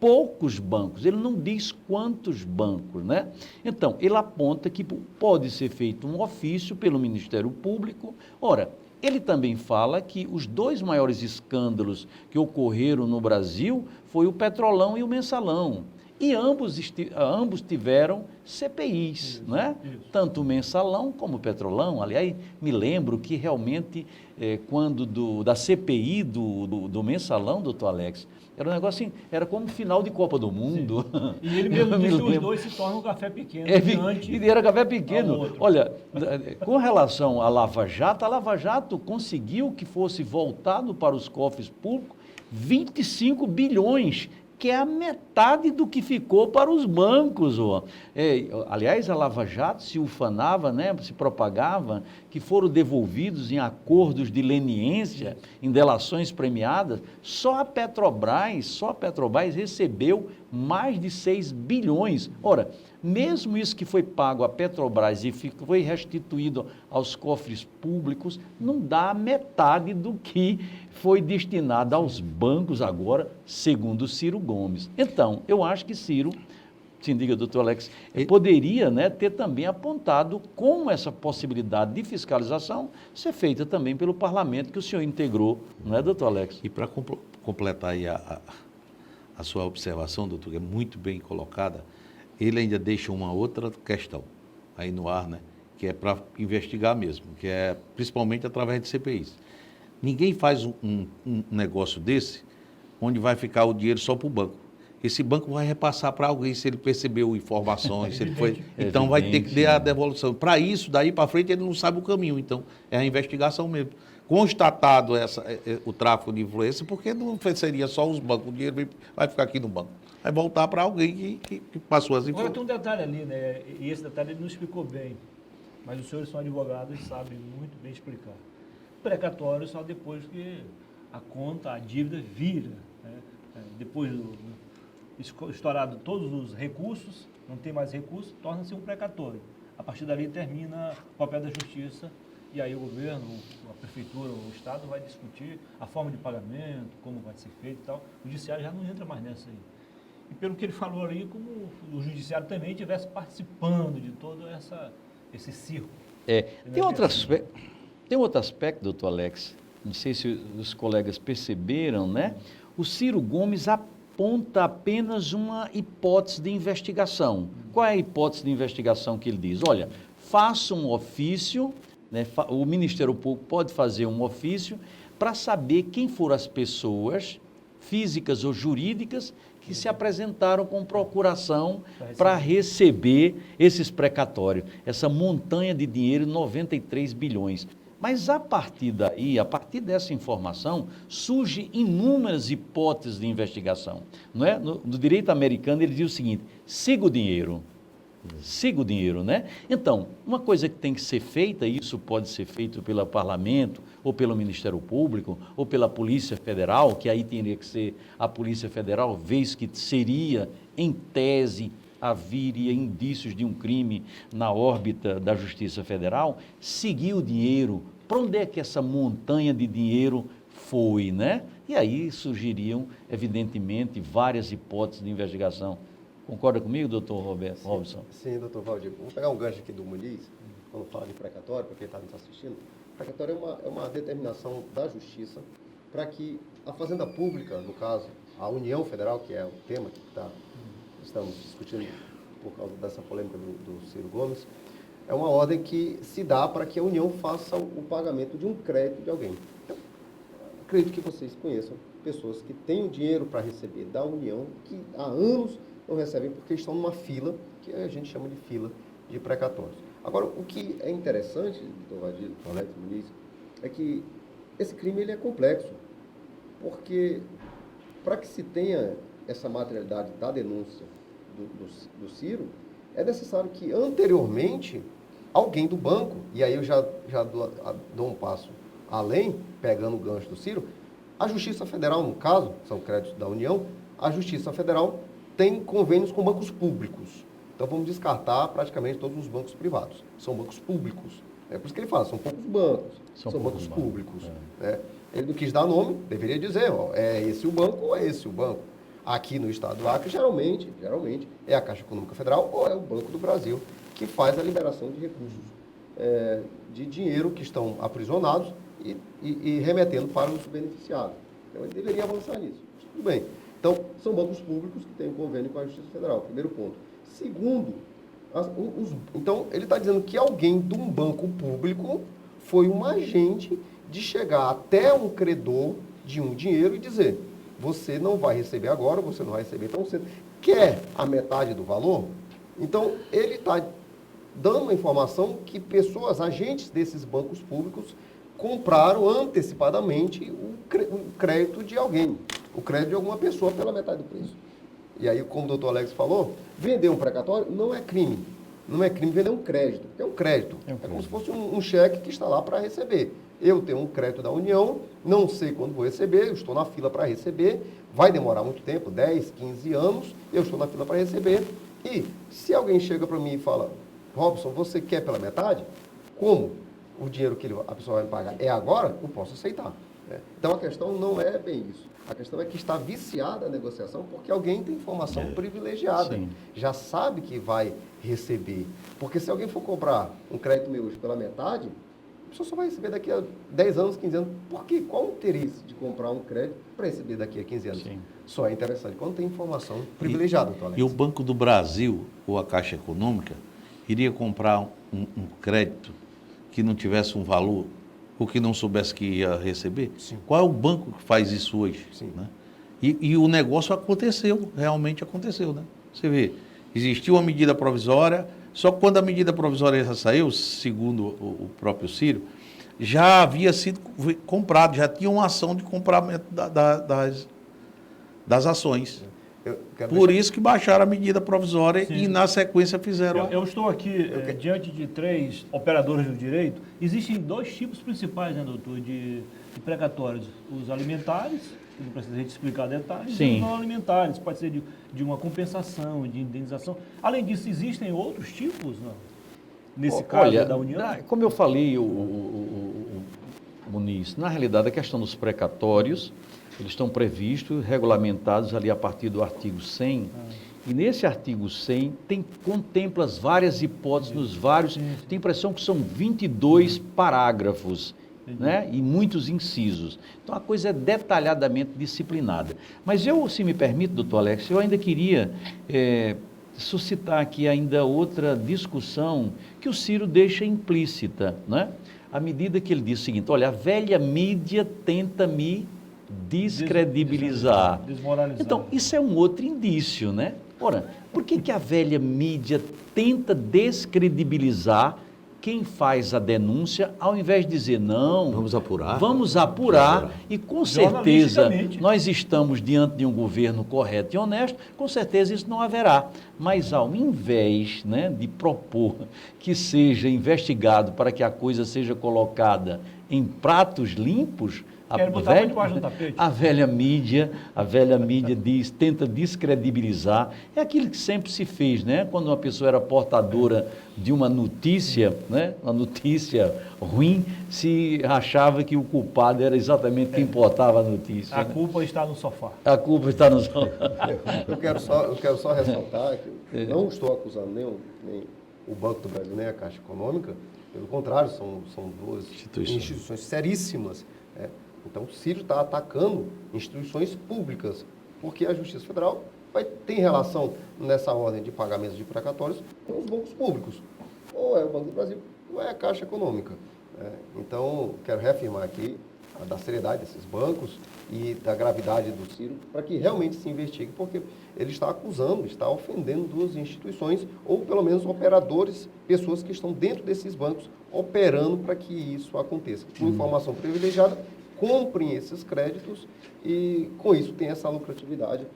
[SPEAKER 3] Poucos bancos, ele não diz quantos bancos, né? Então, ele aponta que pode ser feito um ofício pelo Ministério Público. Ora, ele também fala que os dois maiores escândalos que ocorreram no Brasil foi o Petrolão e o Mensalão. E ambos tiveram CPIs, isso, né? Isso. Tanto o Mensalão como o Petrolão. Aliás, me lembro que realmente, quando da CPI do Mensalão, doutor Alex, era um negócio assim, era como final de Copa do Mundo.
[SPEAKER 4] Sim. E ele mesmo disse que os dois se tornam um café pequeno.
[SPEAKER 3] E era café pequeno. Olha, com relação à Lava Jato, a Lava Jato conseguiu que fosse voltado para os cofres públicos 25 bilhões, que é a metade do que ficou para os bancos. Aliás, a Lava Jato se ufanava, né, se propagava que foram devolvidos em acordos de leniência, em delações premiadas. Só a Petrobras recebeu mais de 6 bilhões. Ora, mesmo isso que foi pago à Petrobras e foi restituído aos cofres públicos, não dá a metade do que foi destinado aos bancos agora, segundo Ciro Gomes. Então, eu acho que Ciro, diga, doutor Alex, poderia, né, ter também apontado como essa possibilidade de fiscalização ser feita também pelo parlamento que o senhor integrou, não é, doutor Alex?
[SPEAKER 1] E para completar aí a sua observação, doutor, que é muito bem colocada, ele ainda deixa uma outra questão aí no ar, né, que é para investigar mesmo, que é principalmente através de CPIs. Ninguém faz um negócio desse onde vai ficar o dinheiro só para o banco. Esse banco vai repassar para alguém se ele percebeu informações, se ele foi. Então vai ter que dar a devolução. Para isso, daí para frente, ele não sabe o caminho. Então, é a investigação mesmo. Constatado o tráfico de influência, porque não seria só os bancos, o dinheiro vai ficar aqui no banco. Vai voltar para alguém que passou as informações.
[SPEAKER 4] Agora tem um detalhe ali, né? E esse detalhe ele não explicou bem. Mas os senhores são advogados e sabem muito bem explicar. Precatório só depois que a conta, a dívida vira. Né? Depois estourado todos os recursos, não tem mais recursos, torna-se um precatório. A partir dali termina o papel da justiça e aí o governo, a prefeitura, o Estado vai discutir a forma de pagamento, como vai ser feito e tal. O judiciário já não entra mais nessa aí. E pelo que ele falou ali, como o judiciário também estivesse participando de todo esse circo.
[SPEAKER 3] Tem outro aspecto, doutor Alex, não sei se os colegas perceberam, né? O Ciro Gomes aponta apenas uma hipótese de investigação. Qual é a hipótese de investigação que ele diz? Olha, faça um ofício, né? O Ministério Público pode fazer um ofício para saber quem foram as pessoas, físicas ou jurídicas, que se apresentaram com procuração para receber esses precatórios, essa montanha de dinheiro, 93 bilhões. Mas a partir daí, a partir dessa informação, surgem inúmeras hipóteses de investigação. Não é? No direito americano, ele diz o seguinte: siga o dinheiro. siga o dinheiro, né? Então, uma coisa que tem que ser feita, isso pode ser feito pelo Parlamento, ou pelo Ministério Público, ou pela Polícia Federal, que aí teria que ser a Polícia Federal, vez que seria, em tese, haveria indícios de um crime na órbita da Justiça Federal, seguir o dinheiro, para onde é que essa montanha de dinheiro foi, né? E aí surgiriam, evidentemente, várias hipóteses de investigação. Concorda comigo, doutor Robson?
[SPEAKER 5] Sim, doutor Valdir. Vamos pegar um gancho aqui do Muniz, quando fala de precatório, para quem está nos assistindo. Precatório é uma determinação da Justiça para que a Fazenda Pública, no caso, a União Federal, que é o tema que estamos discutindo por causa dessa polêmica do Ciro Gomes, é uma ordem que se dá para que a União faça o pagamento de um crédito de alguém. Então, acredito que vocês conheçam pessoas que têm o dinheiro para receber da União, que há anos não recebem porque estão numa fila, que a gente chama de fila de precatórios. Agora, o que é interessante, doutor Valdir, doutor Alex Muniz, é que esse crime ele é complexo, porque para que se tenha essa materialidade da denúncia do Ciro, é necessário que anteriormente alguém do banco, e aí eu já dou um passo além, pegando o gancho do Ciro, a Justiça Federal, no caso, são créditos da União, a Justiça Federal tem convênios com bancos públicos. Então vamos descartar praticamente todos os bancos privados. São bancos públicos. É por isso que ele fala, são poucos bancos, são bancos públicos. Né? Ele não quis dar nome, deveria dizer, ó, é esse o banco ou é esse o banco. Aqui no estado do Acre, geralmente, é a Caixa Econômica Federal ou é o Banco do Brasil que faz a liberação de recursos, de dinheiro que estão aprisionados e remetendo para os beneficiados. Então ele deveria avançar nisso. Tudo bem. Então, são bancos públicos que têm um convênio com a Justiça Federal, primeiro ponto. Segundo, então ele está dizendo que alguém de um banco público foi um agente de chegar até um credor de um dinheiro e dizer: você não vai receber agora, você não vai receber tão cedo. Quer a metade do valor? Então, ele está dando uma informação que pessoas, agentes desses bancos públicos, compraram antecipadamente o crédito de alguém, o crédito de alguma pessoa pela metade do preço. E aí, como o doutor Alex falou, vender um precatório não é crime. Não é crime vender um crédito, é um crédito. É como se fosse um cheque que está lá para receber. Eu tenho um crédito da União, não sei quando vou receber, eu estou na fila para receber, vai demorar muito tempo, 10, 15 anos, eu estou na fila para receber. E se alguém chega para mim e fala: Robson, você quer pela metade? Como o dinheiro que a pessoa vai me pagar é agora, eu posso aceitar. Né? Então a questão não é bem isso. A questão é que está viciada a negociação porque alguém tem informação privilegiada. Sim. Já sabe que vai receber. Porque se alguém for comprar um crédito meu hoje pela metade, a pessoa só vai receber daqui a 10 anos, 15 anos. Por quê? Qual o interesse de comprar um crédito para receber daqui a 15 anos? Sim. Só é interessante quando tem informação privilegiada.
[SPEAKER 1] E o Banco do Brasil, ou a Caixa Econômica, iria comprar um crédito que não tivesse um valor, ou que não soubesse que ia receber? Sim. Qual é o banco que faz isso hoje? Sim. Né? E o negócio aconteceu, realmente aconteceu. Né? Você vê, existiu uma medida provisória, só que quando a medida provisória já saiu, segundo o próprio Ciro, já havia sido comprado, já tinha uma ação de compramento das ações. Por isso que baixaram a medida provisória. Sim. E na sequência fizeram...
[SPEAKER 4] Eu estou aqui diante de 3 operadores do direito. Existem 2 tipos principais, né, doutor, de precatórios. Os alimentares, que não precisa a gente explicar detalhes, e os não alimentares, pode ser de uma compensação, de indenização. Além disso, existem outros tipos, não? Nesse caso da União?
[SPEAKER 3] Como eu falei, Muniz, na realidade a questão dos precatórios, eles estão previstos, regulamentados ali a partir do artigo 100, e nesse artigo 100 contempla as várias hipóteses, nos vários, tem a impressão que são 22 parágrafos, né, e muitos incisos. Então a coisa é detalhadamente disciplinada. Mas eu, se me permite, doutor Alex, eu ainda queria suscitar aqui ainda outra discussão que o Ciro deixa implícita, né? À medida que ele diz o seguinte: olha, a velha mídia tenta me descredibilizar.
[SPEAKER 4] Desmoralizar.
[SPEAKER 3] Então, isso é um outro indício, né? Ora, por que a velha mídia tenta descredibilizar quem faz a denúncia, ao invés de dizer não, vamos apurar e com certeza
[SPEAKER 4] Jornalisticamente.
[SPEAKER 3] nós estamos diante de um governo correto e honesto, com certeza isso não haverá. Mas ao invés, né, de propor que seja investigado para que a coisa seja colocada em pratos limpos,
[SPEAKER 4] Quero botar muito debaixo do tapete.
[SPEAKER 3] a velha mídia diz, tenta descredibilizar. É aquilo que sempre se fez, né? Quando uma pessoa era portadora de uma notícia, né? Uma notícia ruim, se achava que o culpado era exatamente quem portava a notícia.
[SPEAKER 4] A
[SPEAKER 3] né?
[SPEAKER 4] culpa está no sofá.
[SPEAKER 3] A culpa está no
[SPEAKER 5] Eu quero só ressaltar que eu não estou acusando nem o Banco do Brasil, nem a Caixa Econômica. Pelo contrário, são duas instituições seríssimas. Então, o Ciro está atacando instituições públicas, porque a Justiça Federal tem relação nessa ordem de pagamentos de precatórios com os bancos públicos. Ou é o Banco do Brasil, ou é a Caixa Econômica. Então, quero reafirmar aqui da seriedade desses bancos e da gravidade do Ciro para que realmente se investigue, porque ele está acusando, está ofendendo duas instituições, ou pelo menos operadores, pessoas que estão dentro desses bancos, operando para que isso aconteça. Com informação privilegiada, comprem esses créditos e, com isso, tem essa lucratividade.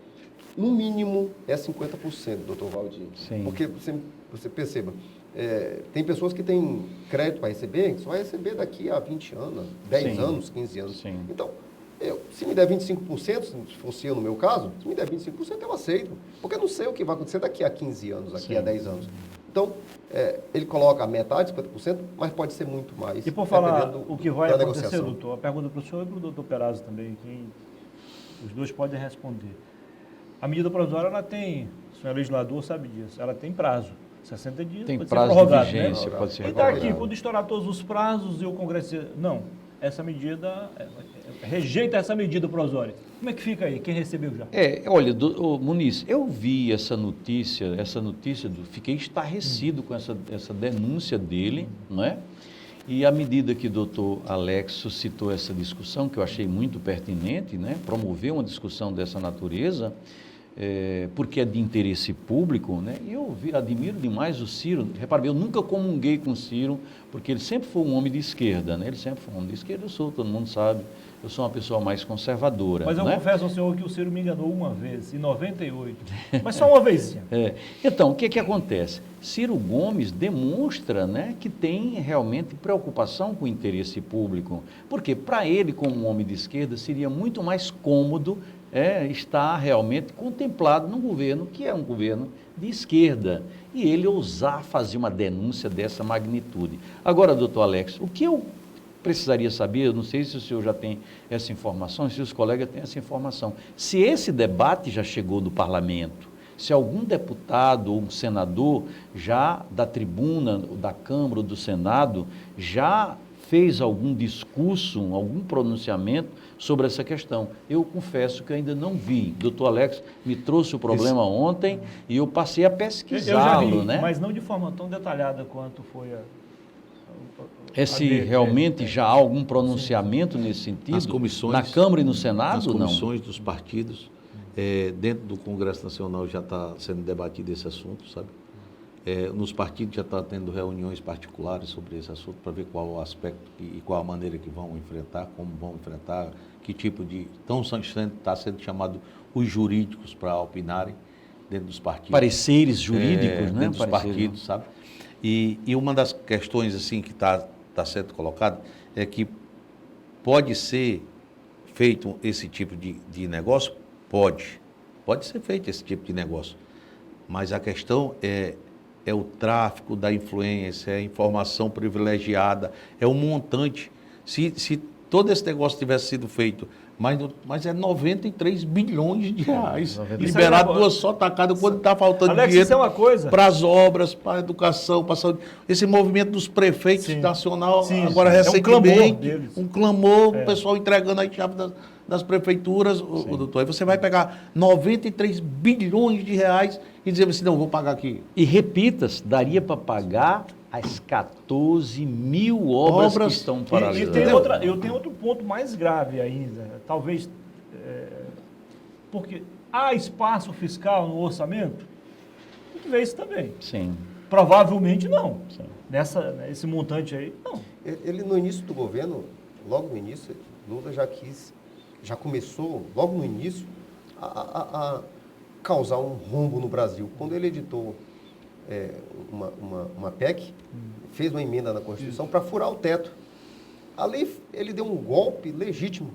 [SPEAKER 5] No mínimo, é 50%, doutor Valdir.
[SPEAKER 3] Sim.
[SPEAKER 5] Porque, você perceba, tem pessoas que têm crédito para receber, que só vai receber daqui a 20 anos, 10
[SPEAKER 3] Sim.
[SPEAKER 5] anos, 15 anos.
[SPEAKER 3] Sim.
[SPEAKER 5] Então, se me der 25%, se fosse eu no meu caso, se me der 25%, eu aceito. Porque eu não sei o que vai acontecer daqui a 15 anos, daqui a 10 anos. Então, ele coloca a metade, 50%, mas pode ser muito mais.
[SPEAKER 4] E por falar
[SPEAKER 5] dependendo
[SPEAKER 4] o que vai
[SPEAKER 5] da
[SPEAKER 4] acontecer,
[SPEAKER 5] negociação.
[SPEAKER 4] doutor, a pergunta para o senhor e para o doutor Perazzo também, que os dois podem responder. A medida provisória, ela tem, o senhor legislador sabe disso, ela tem prazo, 60 dias,
[SPEAKER 3] Tem
[SPEAKER 4] pode
[SPEAKER 3] prazo
[SPEAKER 4] ser prorrogado,
[SPEAKER 3] de vigência,
[SPEAKER 4] né?
[SPEAKER 3] pode ser
[SPEAKER 4] E daqui,
[SPEAKER 3] revogado.
[SPEAKER 4] quando estourar todos os prazos e o Congresso dizer, não, essa medida, rejeita essa medida provisória. Como é que fica aí? Quem recebeu já?
[SPEAKER 3] Olha, Muniz, eu vi essa notícia, fiquei estarrecido com essa denúncia dele, não é? E à medida que o doutor Alex suscitou essa discussão, que eu achei muito pertinente, né? Promover uma discussão dessa natureza, porque é de interesse público, né? E eu admiro demais o Ciro. Repare, eu nunca comunguei com o Ciro, porque ele sempre foi um homem de esquerda, né? Ele sempre foi um homem de esquerda, todo mundo sabe. Eu sou uma pessoa mais conservadora.
[SPEAKER 4] Mas eu
[SPEAKER 3] né?
[SPEAKER 4] confesso ao senhor que o Ciro me enganou uma vez, em 98. Mas só uma vezinha.
[SPEAKER 3] Então, o que acontece? Ciro Gomes demonstra, né, que tem realmente preocupação com o interesse público. Porque para ele, como um homem de esquerda, seria muito mais cômodo estar realmente contemplado num governo que é um governo de esquerda. E ele ousar fazer uma denúncia dessa magnitude. Agora, doutor Alex, o que eu precisaria saber, eu não sei se o senhor já tem essa informação, se os colegas têm essa informação, se esse debate já chegou do parlamento, se algum deputado ou um senador já da tribuna, da Câmara ou do Senado, já fez algum discurso, algum pronunciamento sobre essa questão. Eu confesso que ainda não vi. Doutor Alex me trouxe o problema ontem e eu passei a pesquisá-lo,
[SPEAKER 4] Eu já vi,
[SPEAKER 3] né?
[SPEAKER 4] mas não de forma tão detalhada quanto foi
[SPEAKER 3] Se realmente já há algum pronunciamento nesse sentido,
[SPEAKER 1] Nas comissões,
[SPEAKER 3] na Câmara e no Senado,
[SPEAKER 1] nas
[SPEAKER 3] não?
[SPEAKER 1] comissões dos partidos, dentro do Congresso Nacional já está sendo debatido esse assunto, sabe? Nos partidos já está tendo reuniões particulares sobre esse assunto para ver qual o aspecto e qual a maneira que vão enfrentar, como vão enfrentar, que tipo de... Está sendo chamado os jurídicos para opinarem dentro dos partidos.
[SPEAKER 3] Pareceres jurídicos, né?
[SPEAKER 1] Dentro dos partidos, sabe? E uma das questões assim que está sendo colocada é que pode ser feito esse tipo de negócio? Pode ser feito esse tipo de negócio, mas a questão é o tráfico da influência, é a informação privilegiada, é o montante. Se todo esse negócio tivesse sido feito, mas é 93 bilhões de reais, liberado duas só tacadas quando está faltando
[SPEAKER 4] Alex,
[SPEAKER 1] dinheiro
[SPEAKER 4] isso é uma coisa
[SPEAKER 1] para as obras, para a educação, para a saúde. Esse movimento dos prefeitos nacional, agora recentemente, um clamor, o pessoal entregando a chave das prefeituras, o doutor. Aí você vai pegar 93 bilhões de reais e dizer assim, não, vou pagar aqui.
[SPEAKER 3] E repita-se, daria para pagar as 14 mil obras que estão paralisadas.
[SPEAKER 4] Eu tenho outro ponto mais grave ainda, talvez, porque há espaço fiscal no orçamento? Tem que ver isso também.
[SPEAKER 3] Sim.
[SPEAKER 4] Provavelmente não. Esse montante aí, não.
[SPEAKER 5] Ele, no início do governo, logo no início, Lula já começou, logo no início, a causar um rombo no Brasil. Quando ele editou uma PEC, fez uma emenda na Constituição para furar o teto. Ali ele deu um golpe legítimo.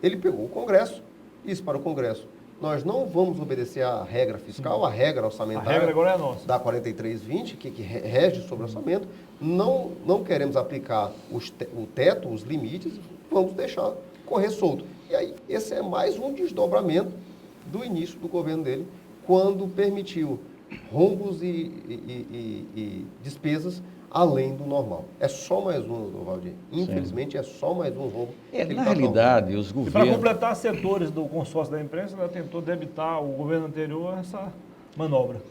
[SPEAKER 5] Ele pegou o Congresso e disse para o Congresso: nós não vamos obedecer à regra fiscal, à regra orçamentária.
[SPEAKER 4] A regra agora é nossa.
[SPEAKER 5] Da 4320, que rege sobre o orçamento. Não queremos aplicar o teto, os limites, vamos deixar correr solto. E aí, esse é mais um desdobramento do início do governo dele, quando permitiu rombos e despesas além do normal. É só mais um, doutor Valdir. Infelizmente, é só mais um rombo.
[SPEAKER 3] Na realidade, os
[SPEAKER 4] E para
[SPEAKER 3] governos...
[SPEAKER 4] completar, setores do consórcio da imprensa, ela tentou debitar o governo anterior essa manobra.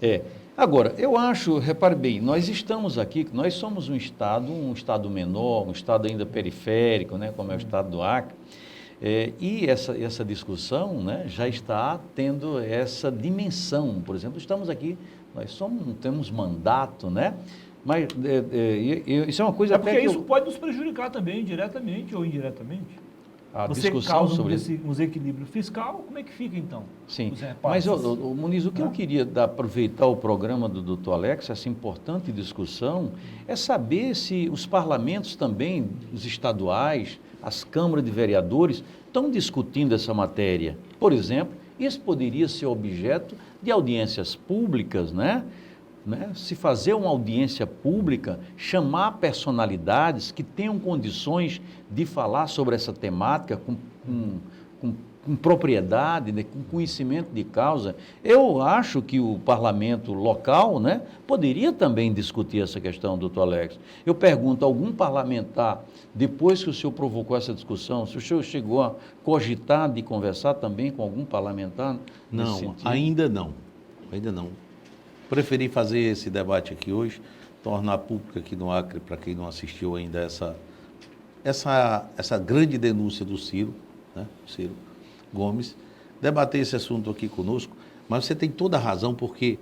[SPEAKER 3] Agora, eu acho, repare bem, nós estamos aqui, nós somos um estado menor, um estado ainda periférico, né, como é o estado do Acre, e essa discussão, né, já está tendo essa dimensão. Por exemplo, estamos aqui, temos mandato, né? Mas isso é uma coisa
[SPEAKER 4] porque isso pode nos prejudicar também, diretamente ou indiretamente.
[SPEAKER 3] A
[SPEAKER 4] Você
[SPEAKER 3] discussão
[SPEAKER 4] causa
[SPEAKER 3] sobre
[SPEAKER 4] um desequilíbrio fiscal, como é que fica então?
[SPEAKER 3] Sim,
[SPEAKER 4] os repasses?
[SPEAKER 3] mas Muniz, o que eu queria aproveitar o programa do Dr. Alex, essa importante discussão, é saber se os parlamentos também, os estaduais, as câmaras de vereadores, estão discutindo essa matéria. Por exemplo, isso poderia ser objeto de audiências públicas, né? Se fazer uma audiência pública, chamar personalidades que tenham condições de falar sobre essa temática com propriedade, né, com conhecimento de causa. Eu acho que o parlamento local, né, poderia também discutir essa questão, doutor Alex. Eu pergunto a algum parlamentar, depois que o senhor provocou essa discussão, se o senhor chegou a cogitar de conversar também com algum parlamentar?
[SPEAKER 1] Não, ainda não. Preferi fazer esse debate aqui hoje, tornar público aqui no Acre, para quem não assistiu ainda, essa grande denúncia do Ciro, né, Ciro Gomes, debater esse assunto aqui conosco, mas você tem toda a razão, porque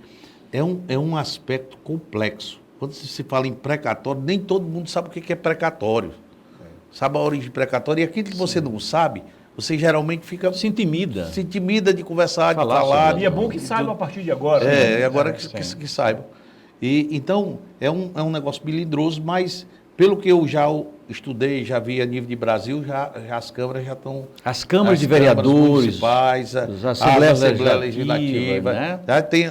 [SPEAKER 1] é um aspecto complexo. Quando se fala em precatório, nem todo mundo sabe o que é precatório. Sabe a origem de precatório, e aquilo que você não sabe, você geralmente se intimida de conversar, de falar.
[SPEAKER 4] E é bom que saiba a partir de agora.
[SPEAKER 1] Agora que saiba. E, então, é um negócio melindroso, mas pelo que eu já estudei, já vi a nível de Brasil, já as câmaras já estão...
[SPEAKER 3] As câmaras de vereadores,
[SPEAKER 1] municipais,
[SPEAKER 3] a Assembleia
[SPEAKER 1] Legislativa,
[SPEAKER 3] né?
[SPEAKER 1] Já tem,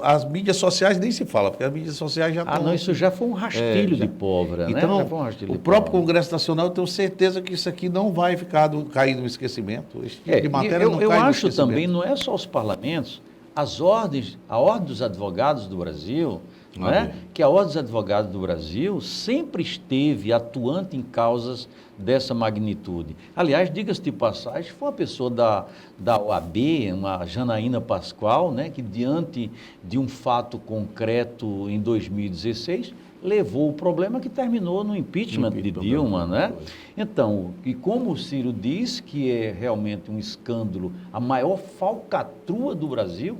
[SPEAKER 1] as mídias sociais nem se fala, porque as mídias sociais já estão...
[SPEAKER 3] não, isso já foi um rastilho de pólvora,
[SPEAKER 1] então,
[SPEAKER 3] né? Já foi um rastilho
[SPEAKER 1] o próprio Congresso Nacional, eu tenho certeza que isso aqui não vai cair no esquecimento. Esse tipo de matéria não cai no esquecimento.
[SPEAKER 3] Eu acho também, não é só os parlamentos, a Ordem dos Advogados do Brasil... que a Ordem dos Advogados do Brasil sempre esteve atuante em causas dessa magnitude. Aliás, diga-se de passagem, foi uma pessoa da OAB, uma Janaína Pascoal, né, que diante de um fato concreto em 2016, levou o problema que terminou no impeachment de Dilma, né? Então, e como o Ciro diz que é realmente um escândalo, a maior falcatrua do Brasil,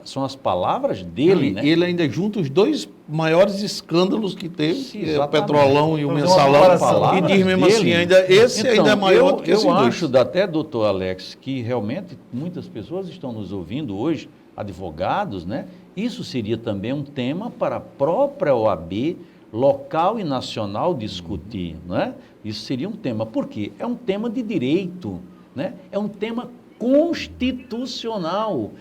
[SPEAKER 3] são as palavras dele, né?
[SPEAKER 1] Ele ainda junta os dois maiores escândalos que teve, o Petrolão e o Mensalão, e diz mesmo assim, esse ainda é maior do que esses dois.
[SPEAKER 3] Eu acho até, doutor Alex, que realmente muitas pessoas estão nos ouvindo hoje, advogados, né? Isso seria também um tema para a própria OAB, local e nacional, discutir, não é? Isso seria um tema. Por quê? É um tema de direito, né? É um tema constitucional.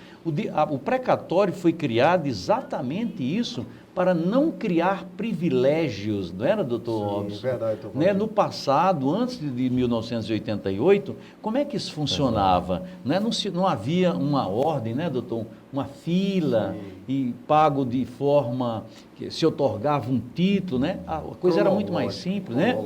[SPEAKER 3] O precatório foi criado exatamente isso, para não criar privilégios, não era, doutor Robson?
[SPEAKER 5] Sim, verdade, doutor.
[SPEAKER 3] Né? No passado, antes de 1988, como é que isso funcionava? Né? Não havia uma ordem, né, doutor? Uma fila, e pago de forma que se otorgava um título, né? A coisa era muito mais simples, né?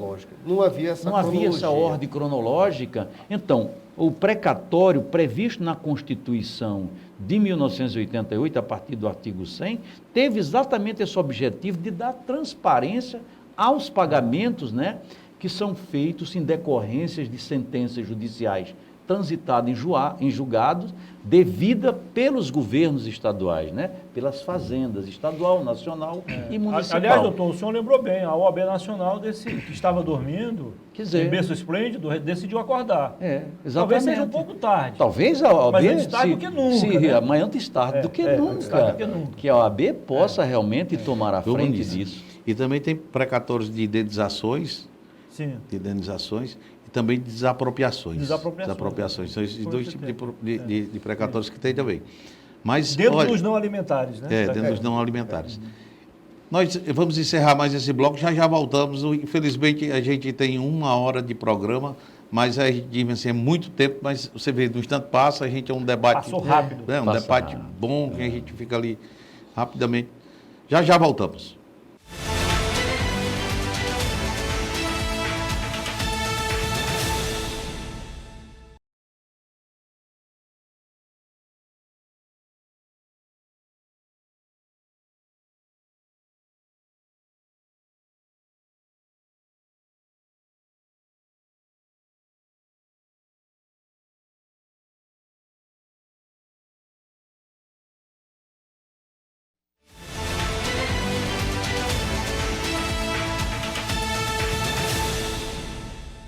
[SPEAKER 5] Não havia essa
[SPEAKER 3] ordem cronológica. Então, o precatório previsto na Constituição de 1988, a partir do artigo 100, teve exatamente esse objetivo de dar transparência aos pagamentos, né, que são feitos em decorrências de sentenças judiciais transitado em julgados devida pelos governos estaduais, né? Pelas fazendas estadual, nacional e municipal.
[SPEAKER 4] Aliás, doutor, o senhor lembrou bem, a OAB Nacional que estava dormindo,
[SPEAKER 3] Quer dizer,
[SPEAKER 4] em berço esplêndido, decidiu acordar.
[SPEAKER 3] exatamente.
[SPEAKER 4] Talvez seja um pouco tarde.
[SPEAKER 3] Talvez a OAB,
[SPEAKER 4] Mas antes tarde do que nunca, né?
[SPEAKER 3] Amanhã antes tarde do que
[SPEAKER 4] antes tarde do que
[SPEAKER 3] nunca.
[SPEAKER 4] nunca.
[SPEAKER 3] Que a OAB possa realmente tomar a
[SPEAKER 1] Vamos
[SPEAKER 3] frente
[SPEAKER 1] nisso.
[SPEAKER 3] disso.
[SPEAKER 1] E também tem precatórios de indenizações,
[SPEAKER 4] Sim.
[SPEAKER 1] e também de desapropriações.
[SPEAKER 4] Desapropriações.
[SPEAKER 1] São esses
[SPEAKER 4] Com
[SPEAKER 1] dois
[SPEAKER 4] certeza.
[SPEAKER 1] tipos de precatórios que tem também. Mas,
[SPEAKER 4] Dentro
[SPEAKER 1] olha,
[SPEAKER 4] dos não alimentares, né?
[SPEAKER 1] dentro dos não alimentares. Nós vamos encerrar mais esse bloco, já voltamos. Infelizmente, a gente tem 1 hora de programa, mas a gente diz assim, é muito tempo, mas você vê, no instante passa, a gente é um debate...
[SPEAKER 4] Passou rápido.
[SPEAKER 1] É, um
[SPEAKER 3] Passa
[SPEAKER 1] debate
[SPEAKER 3] rápido.
[SPEAKER 1] bom, que a gente fica ali rapidamente. Já voltamos.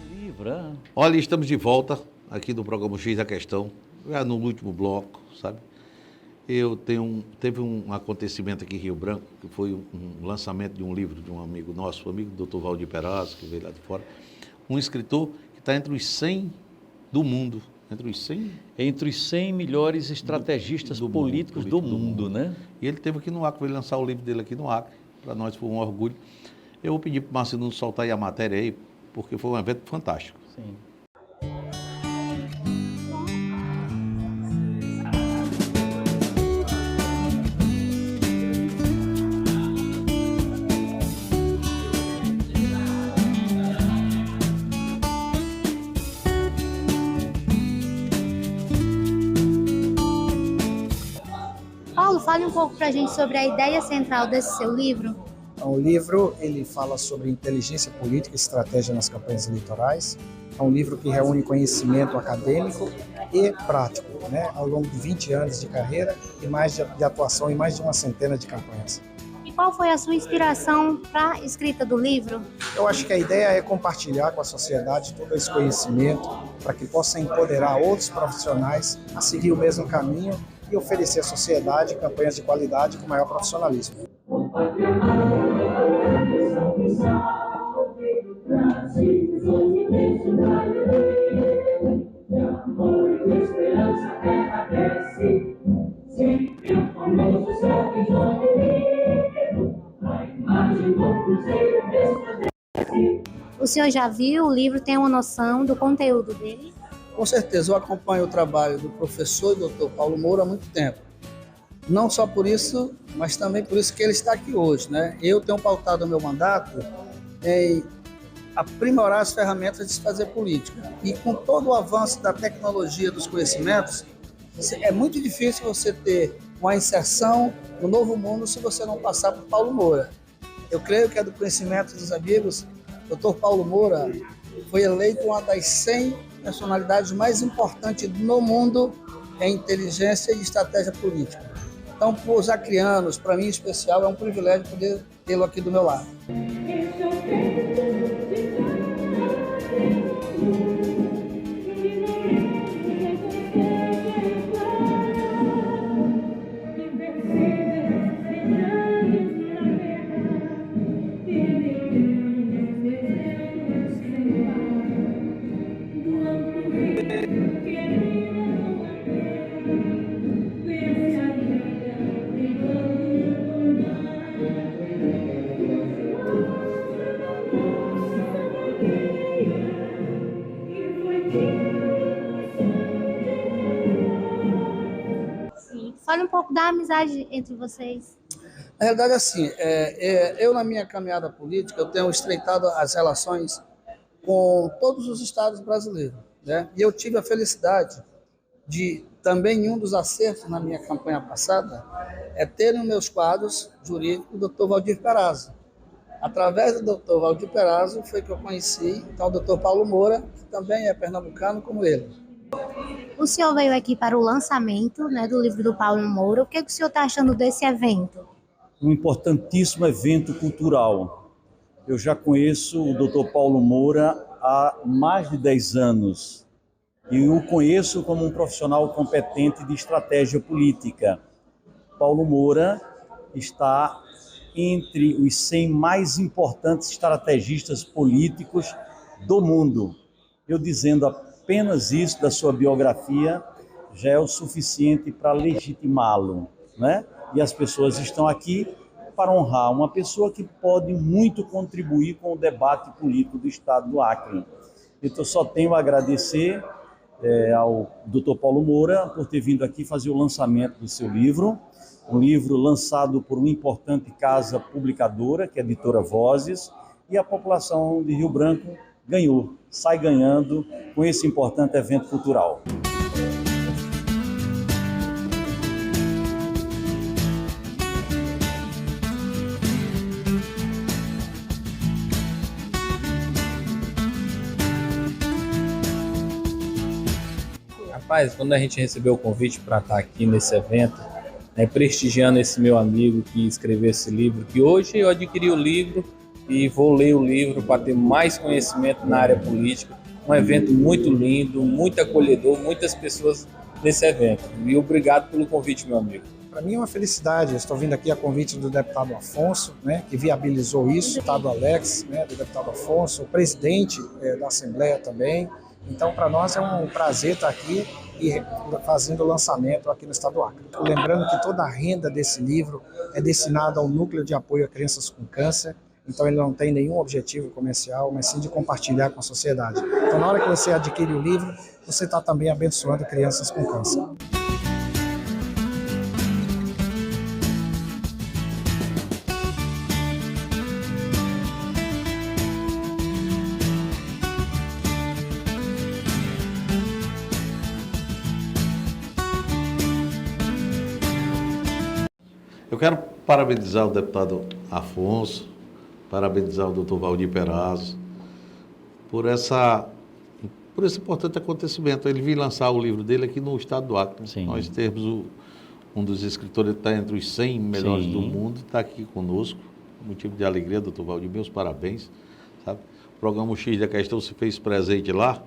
[SPEAKER 3] Livra.
[SPEAKER 1] Olha, estamos de volta aqui no programa X da Questão, já no último bloco, sabe? Teve um acontecimento aqui em Rio Branco, que foi um lançamento de um livro de um amigo nosso, o amigo do Dr. Valdir Perazzo, que veio lá de fora, um escritor que está entre os 100 do mundo,
[SPEAKER 3] Entre os 100 melhores estrategistas políticos do mundo, né?
[SPEAKER 1] E ele esteve aqui no Acre, veio lançar o livro dele aqui no Acre, para nós foi um orgulho. Eu vou pedir para o Marcelino soltar aí a matéria aí, porque foi um evento fantástico.
[SPEAKER 3] Sim.
[SPEAKER 6] Paulo, fale um pouco para a gente sobre a ideia central desse seu livro.
[SPEAKER 7] Então, o livro ele fala sobre inteligência política e estratégia nas campanhas eleitorais. É um livro que reúne conhecimento acadêmico e prático, né? Ao longo de 20 anos de carreira e mais de atuação em mais de uma centena de campanhas.
[SPEAKER 6] E qual foi a sua inspiração para a escrita do livro?
[SPEAKER 7] Eu acho que a ideia é compartilhar com a sociedade todo esse conhecimento para que possa empoderar outros profissionais a seguir o mesmo caminho e oferecer à sociedade campanhas de qualidade com maior profissionalismo.
[SPEAKER 6] O senhor já viu o livro, tem uma noção do conteúdo dele?
[SPEAKER 7] Com certeza, eu acompanho o trabalho do professor e doutor Paulo Moura há muito tempo. Não só por isso, mas também por isso que ele está aqui hoje, né? Eu tenho pautado o meu mandato em aprimorar as ferramentas de se fazer política. E com todo o avanço da tecnologia, dos conhecimentos, é muito difícil você ter uma inserção no novo mundo se você não passar por Paulo Moura. Eu creio que é do conhecimento dos amigos, doutor Paulo Moura foi eleito uma das 100 personalidades mais importantes no mundo em inteligência e estratégia política. Então, para os acrianos, para mim em especial, é um privilégio poder tê-lo aqui do meu lado.
[SPEAKER 6] Fale um pouco da amizade entre vocês.
[SPEAKER 7] Na realidade, assim, eu na minha caminhada política, eu tenho estreitado as relações com todos os estados brasileiros, né? E eu tive a felicidade de, também em um dos acertos na minha campanha passada, ter nos meus quadros jurídicos o doutor Valdir Perazzo. Através do doutor Valdir Perazzo foi que eu conheci então, o doutor Paulo Moura, que também é pernambucano como ele.
[SPEAKER 6] O senhor veio aqui para o lançamento, né, do livro do Paulo Moura. O que o senhor está achando desse evento?
[SPEAKER 8] Um importantíssimo evento cultural. Eu já conheço o Dr. Paulo Moura há mais de 10 anos e o conheço como um profissional competente de estratégia política. Paulo Moura está entre os 100 mais importantes estrategistas políticos do mundo. Eu dizendo apenas isso da sua biografia já é o suficiente para legitimá-lo, né? E as pessoas estão aqui para honrar uma pessoa que pode muito contribuir com o debate político do Estado do Acre. Então, só tenho a agradecer ao Dr. Paulo Moura por ter vindo aqui fazer o lançamento do seu livro, um livro lançado por uma importante casa publicadora, que é a Editora Vozes, e a população de Rio Branco sai ganhando com esse importante evento cultural.
[SPEAKER 9] Rapaz, quando a gente recebeu o convite para estar aqui nesse evento, prestigiando esse meu amigo que escreveu esse livro, que hoje eu adquiri o livro e vou ler o livro para ter mais conhecimento na área política. Um evento muito lindo, muito acolhedor, muitas pessoas nesse evento. E obrigado pelo convite, meu amigo.
[SPEAKER 7] Para mim é uma felicidade, eu estou vindo aqui a convite do deputado Afonso, que viabilizou isso, o deputado Alex, do deputado Afonso, o presidente da Assembleia também. Então, para nós é um prazer estar aqui e fazendo o lançamento aqui no Estado do Acre. Lembrando que toda a renda desse livro é destinada ao Núcleo de Apoio a Crianças com Câncer, então ele não tem nenhum objetivo comercial, mas sim de compartilhar com a sociedade. Então, na hora que você adquire o livro, você está também abençoando crianças com câncer.
[SPEAKER 1] Eu quero parabenizar o deputado Afonso, parabenizar o doutor Valdir Perazzo por esse importante acontecimento. Ele veio lançar o livro dele aqui no Estado do Acre.
[SPEAKER 3] Sim.
[SPEAKER 1] Nós temos um dos escritores que está entre os 100 melhores
[SPEAKER 3] Sim.
[SPEAKER 1] do mundo, está aqui conosco. Motivo de alegria, doutor Valdir, meus parabéns. Sabe? O programa X da Questão se fez presente lá.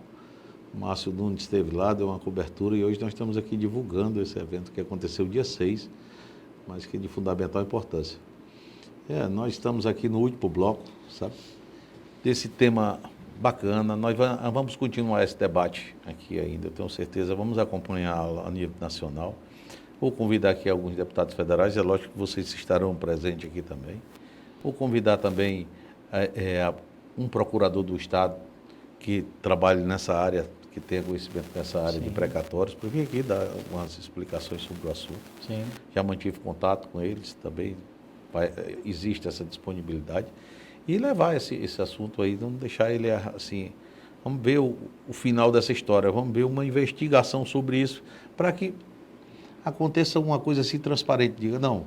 [SPEAKER 1] O Márcio Nunes esteve lá, deu uma cobertura e hoje nós estamos aqui divulgando esse evento que aconteceu dia 6, mas que é de fundamental importância. Nós estamos aqui no último bloco, sabe? Desse tema bacana. Nós vamos continuar esse debate aqui ainda, eu tenho certeza. Vamos acompanhar a nível nacional. Vou convidar aqui alguns deputados federais, é lógico que vocês estarão presentes aqui também. Vou convidar também um procurador do Estado que trabalhe nessa área, que tenha conhecimento dessa área. Sim. De precatórios, para vir aqui dar algumas explicações sobre o assunto. Sim. Já mantive contato com eles também, existe essa disponibilidade. E levar esse assunto aí, não deixar ele assim. Vamos ver o final dessa história, vamos ver uma investigação sobre isso, para que aconteça uma coisa assim transparente. Diga, não,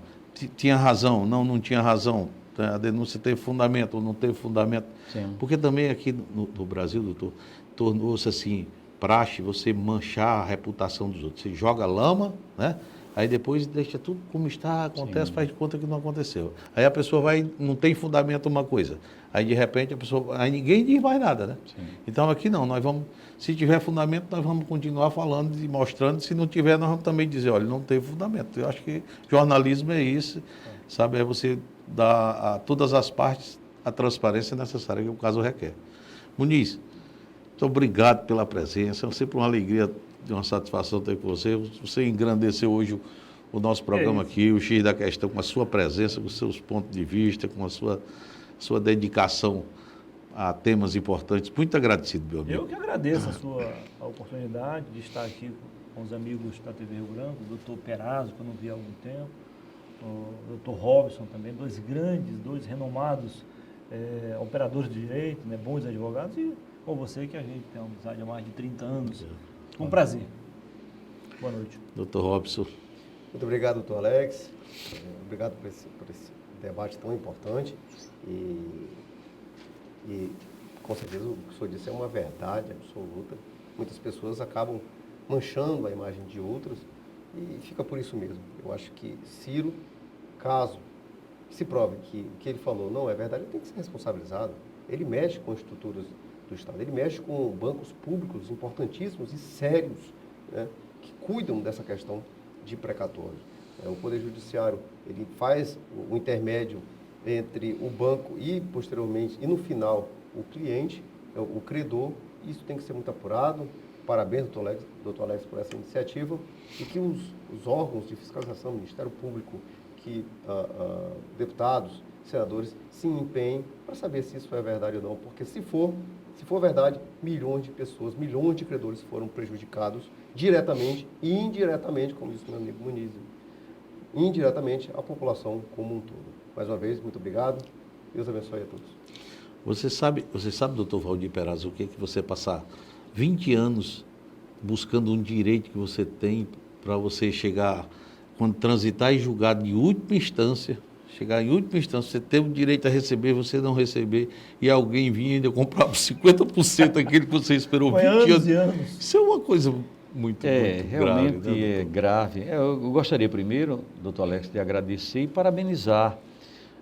[SPEAKER 1] tinha razão, não tinha razão, a denúncia teve fundamento ou não teve fundamento. Sim. Porque também aqui no Brasil, doutor, tornou-se assim, praxe você manchar a reputação dos outros. Você joga lama, né? Aí depois deixa tudo como está, acontece, sim, faz de conta que não aconteceu. Aí a pessoa não tem fundamento uma coisa. Aí de repente aí ninguém diz mais nada, né? Sim. Então aqui não, nós vamos, se tiver fundamento, nós vamos continuar falando e mostrando. Se não tiver, nós vamos também dizer, olha, não teve fundamento. Eu acho que jornalismo é isso, sabe? É você dar a todas as partes a transparência necessária que o caso requer. Muniz, muito obrigado pela presença, é sempre uma alegria, uma satisfação ter com você. Você engrandeceu hoje o nosso programa aqui, o X da Questão, com a sua presença, com os seus pontos de vista, com a sua dedicação a temas importantes. Muito agradecido, meu amigo.
[SPEAKER 4] Eu que agradeço a oportunidade de estar aqui com os amigos da TV Rio Branco, o doutor Perazzo, que eu não vi há algum tempo, o doutor Robson também, dois renomados operadores de direito, bons advogados, e com você, que a gente tem uma amizade há mais de 30 anos. Um prazer. Boa noite.
[SPEAKER 1] Doutor Robson.
[SPEAKER 5] Muito obrigado, doutor Alex. Obrigado por esse debate tão importante. E com certeza o que o senhor disse é uma verdade absoluta. Muitas pessoas acabam manchando a imagem de outros, e fica por isso mesmo. Eu acho que Ciro, caso se prove que o que ele falou não é verdade, ele tem que ser responsabilizado. Ele mexe com estruturas do Estado, ele mexe com bancos públicos importantíssimos e sérios, né, que cuidam dessa questão de precatórios. O Poder Judiciário, ele faz o intermédio entre o banco e, posteriormente, e no final, o cliente, o credor. Isso tem que ser muito apurado. Parabéns, doutor Alex, por essa iniciativa. E que os órgãos de fiscalização, Ministério Público, que deputados, senadores, se empenhem para saber se isso é verdade ou não. Porque se for verdade, milhões de pessoas, milhões de credores foram prejudicados diretamente e indiretamente, como disse meu amigo Muniz, indiretamente a população como um todo. Mais uma vez, muito obrigado. Deus abençoe a todos.
[SPEAKER 1] Você sabe, doutor Valdir Perazzo, o que é que você passar 20 anos buscando um direito que você tem para você chegar, quando transitar em julgado de última instância, você ter o direito a receber, você não receber, e alguém vir e ainda comprar por 50% aquele que você esperou 20 anos. Isso é uma coisa muito
[SPEAKER 3] realmente
[SPEAKER 1] grave. Né,
[SPEAKER 3] é grave. Eu gostaria primeiro, doutor Alex, de agradecer e parabenizar.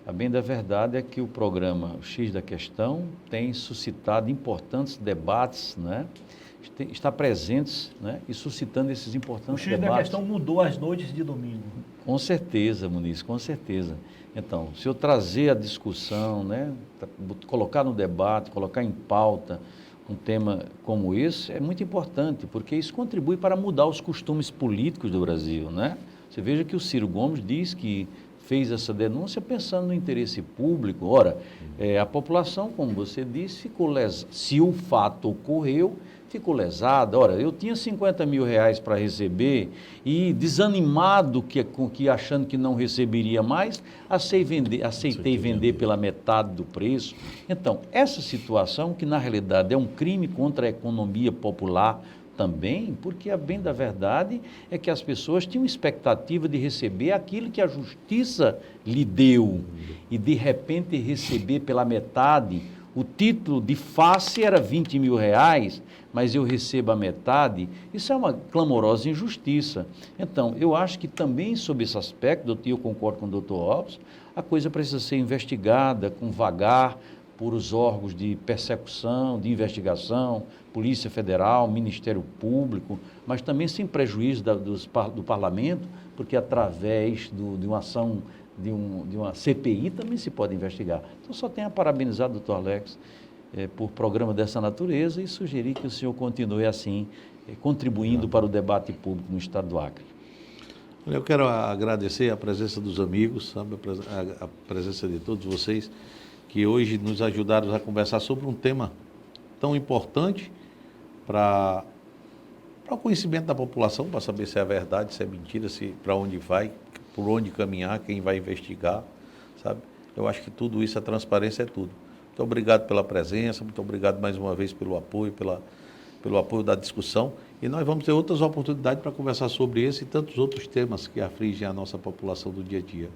[SPEAKER 3] A bem da verdade é que o programa X da Questão tem suscitado importantes debates, né? Está presentes, né? E suscitando esses importantes debates.
[SPEAKER 4] O X da Questão mudou as noites de domingo.
[SPEAKER 3] Com certeza, Muniz, com certeza. Então, se eu trazer a discussão, né? Colocar no debate, colocar em pauta um tema como esse, é muito importante, porque isso contribui para mudar os costumes políticos do Brasil, né? Você veja que o Ciro Gomes diz que fez essa denúncia pensando no interesse público. Ora, a população, como você disse, ficou lesada. Se o fato ocorreu, ficou lesada. Ora, eu tinha 50 mil reais para receber e desanimado, achando que não receberia mais, aceitei vender pela metade do preço. Então, essa situação, que na realidade é um crime contra a economia popular, também, porque a bem da verdade é que as pessoas tinham expectativa de receber aquilo que a justiça lhe deu e de repente receber pela metade. O título de face era 20 mil reais, mas eu recebo a metade. Isso é uma clamorosa injustiça. Então, eu acho que também sob esse aspecto, eu concordo com o doutor Robson, a coisa precisa ser investigada com vagar por os órgãos de persecução, de investigação, Polícia Federal, Ministério Público, mas também sem prejuízo do Parlamento, porque através de uma ação, de uma CPI também se pode investigar. Então, só tenho a parabenizar o doutor Alex por programa dessa natureza e sugerir que o senhor continue assim, contribuindo para o debate público no estado do Acre.
[SPEAKER 1] Eu quero agradecer a presença dos amigos, sabe, a presença de todos vocês, que hoje nos ajudaram a conversar sobre um tema tão importante para o conhecimento da população, para saber se é verdade, se é mentira, se para onde vai, por onde caminhar, quem vai investigar, sabe? Eu acho que tudo isso, a transparência é tudo. Muito obrigado pela presença, muito obrigado mais uma vez pelo apoio, pelo apoio da discussão, e nós vamos ter outras oportunidades para conversar sobre esse e tantos outros temas que afligem a nossa população do dia a dia.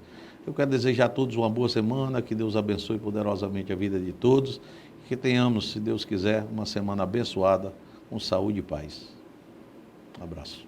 [SPEAKER 1] Eu quero desejar a todos uma boa semana, que Deus abençoe poderosamente a vida de todos, e que tenhamos, se Deus quiser, uma semana abençoada, com saúde e paz. Um abraço.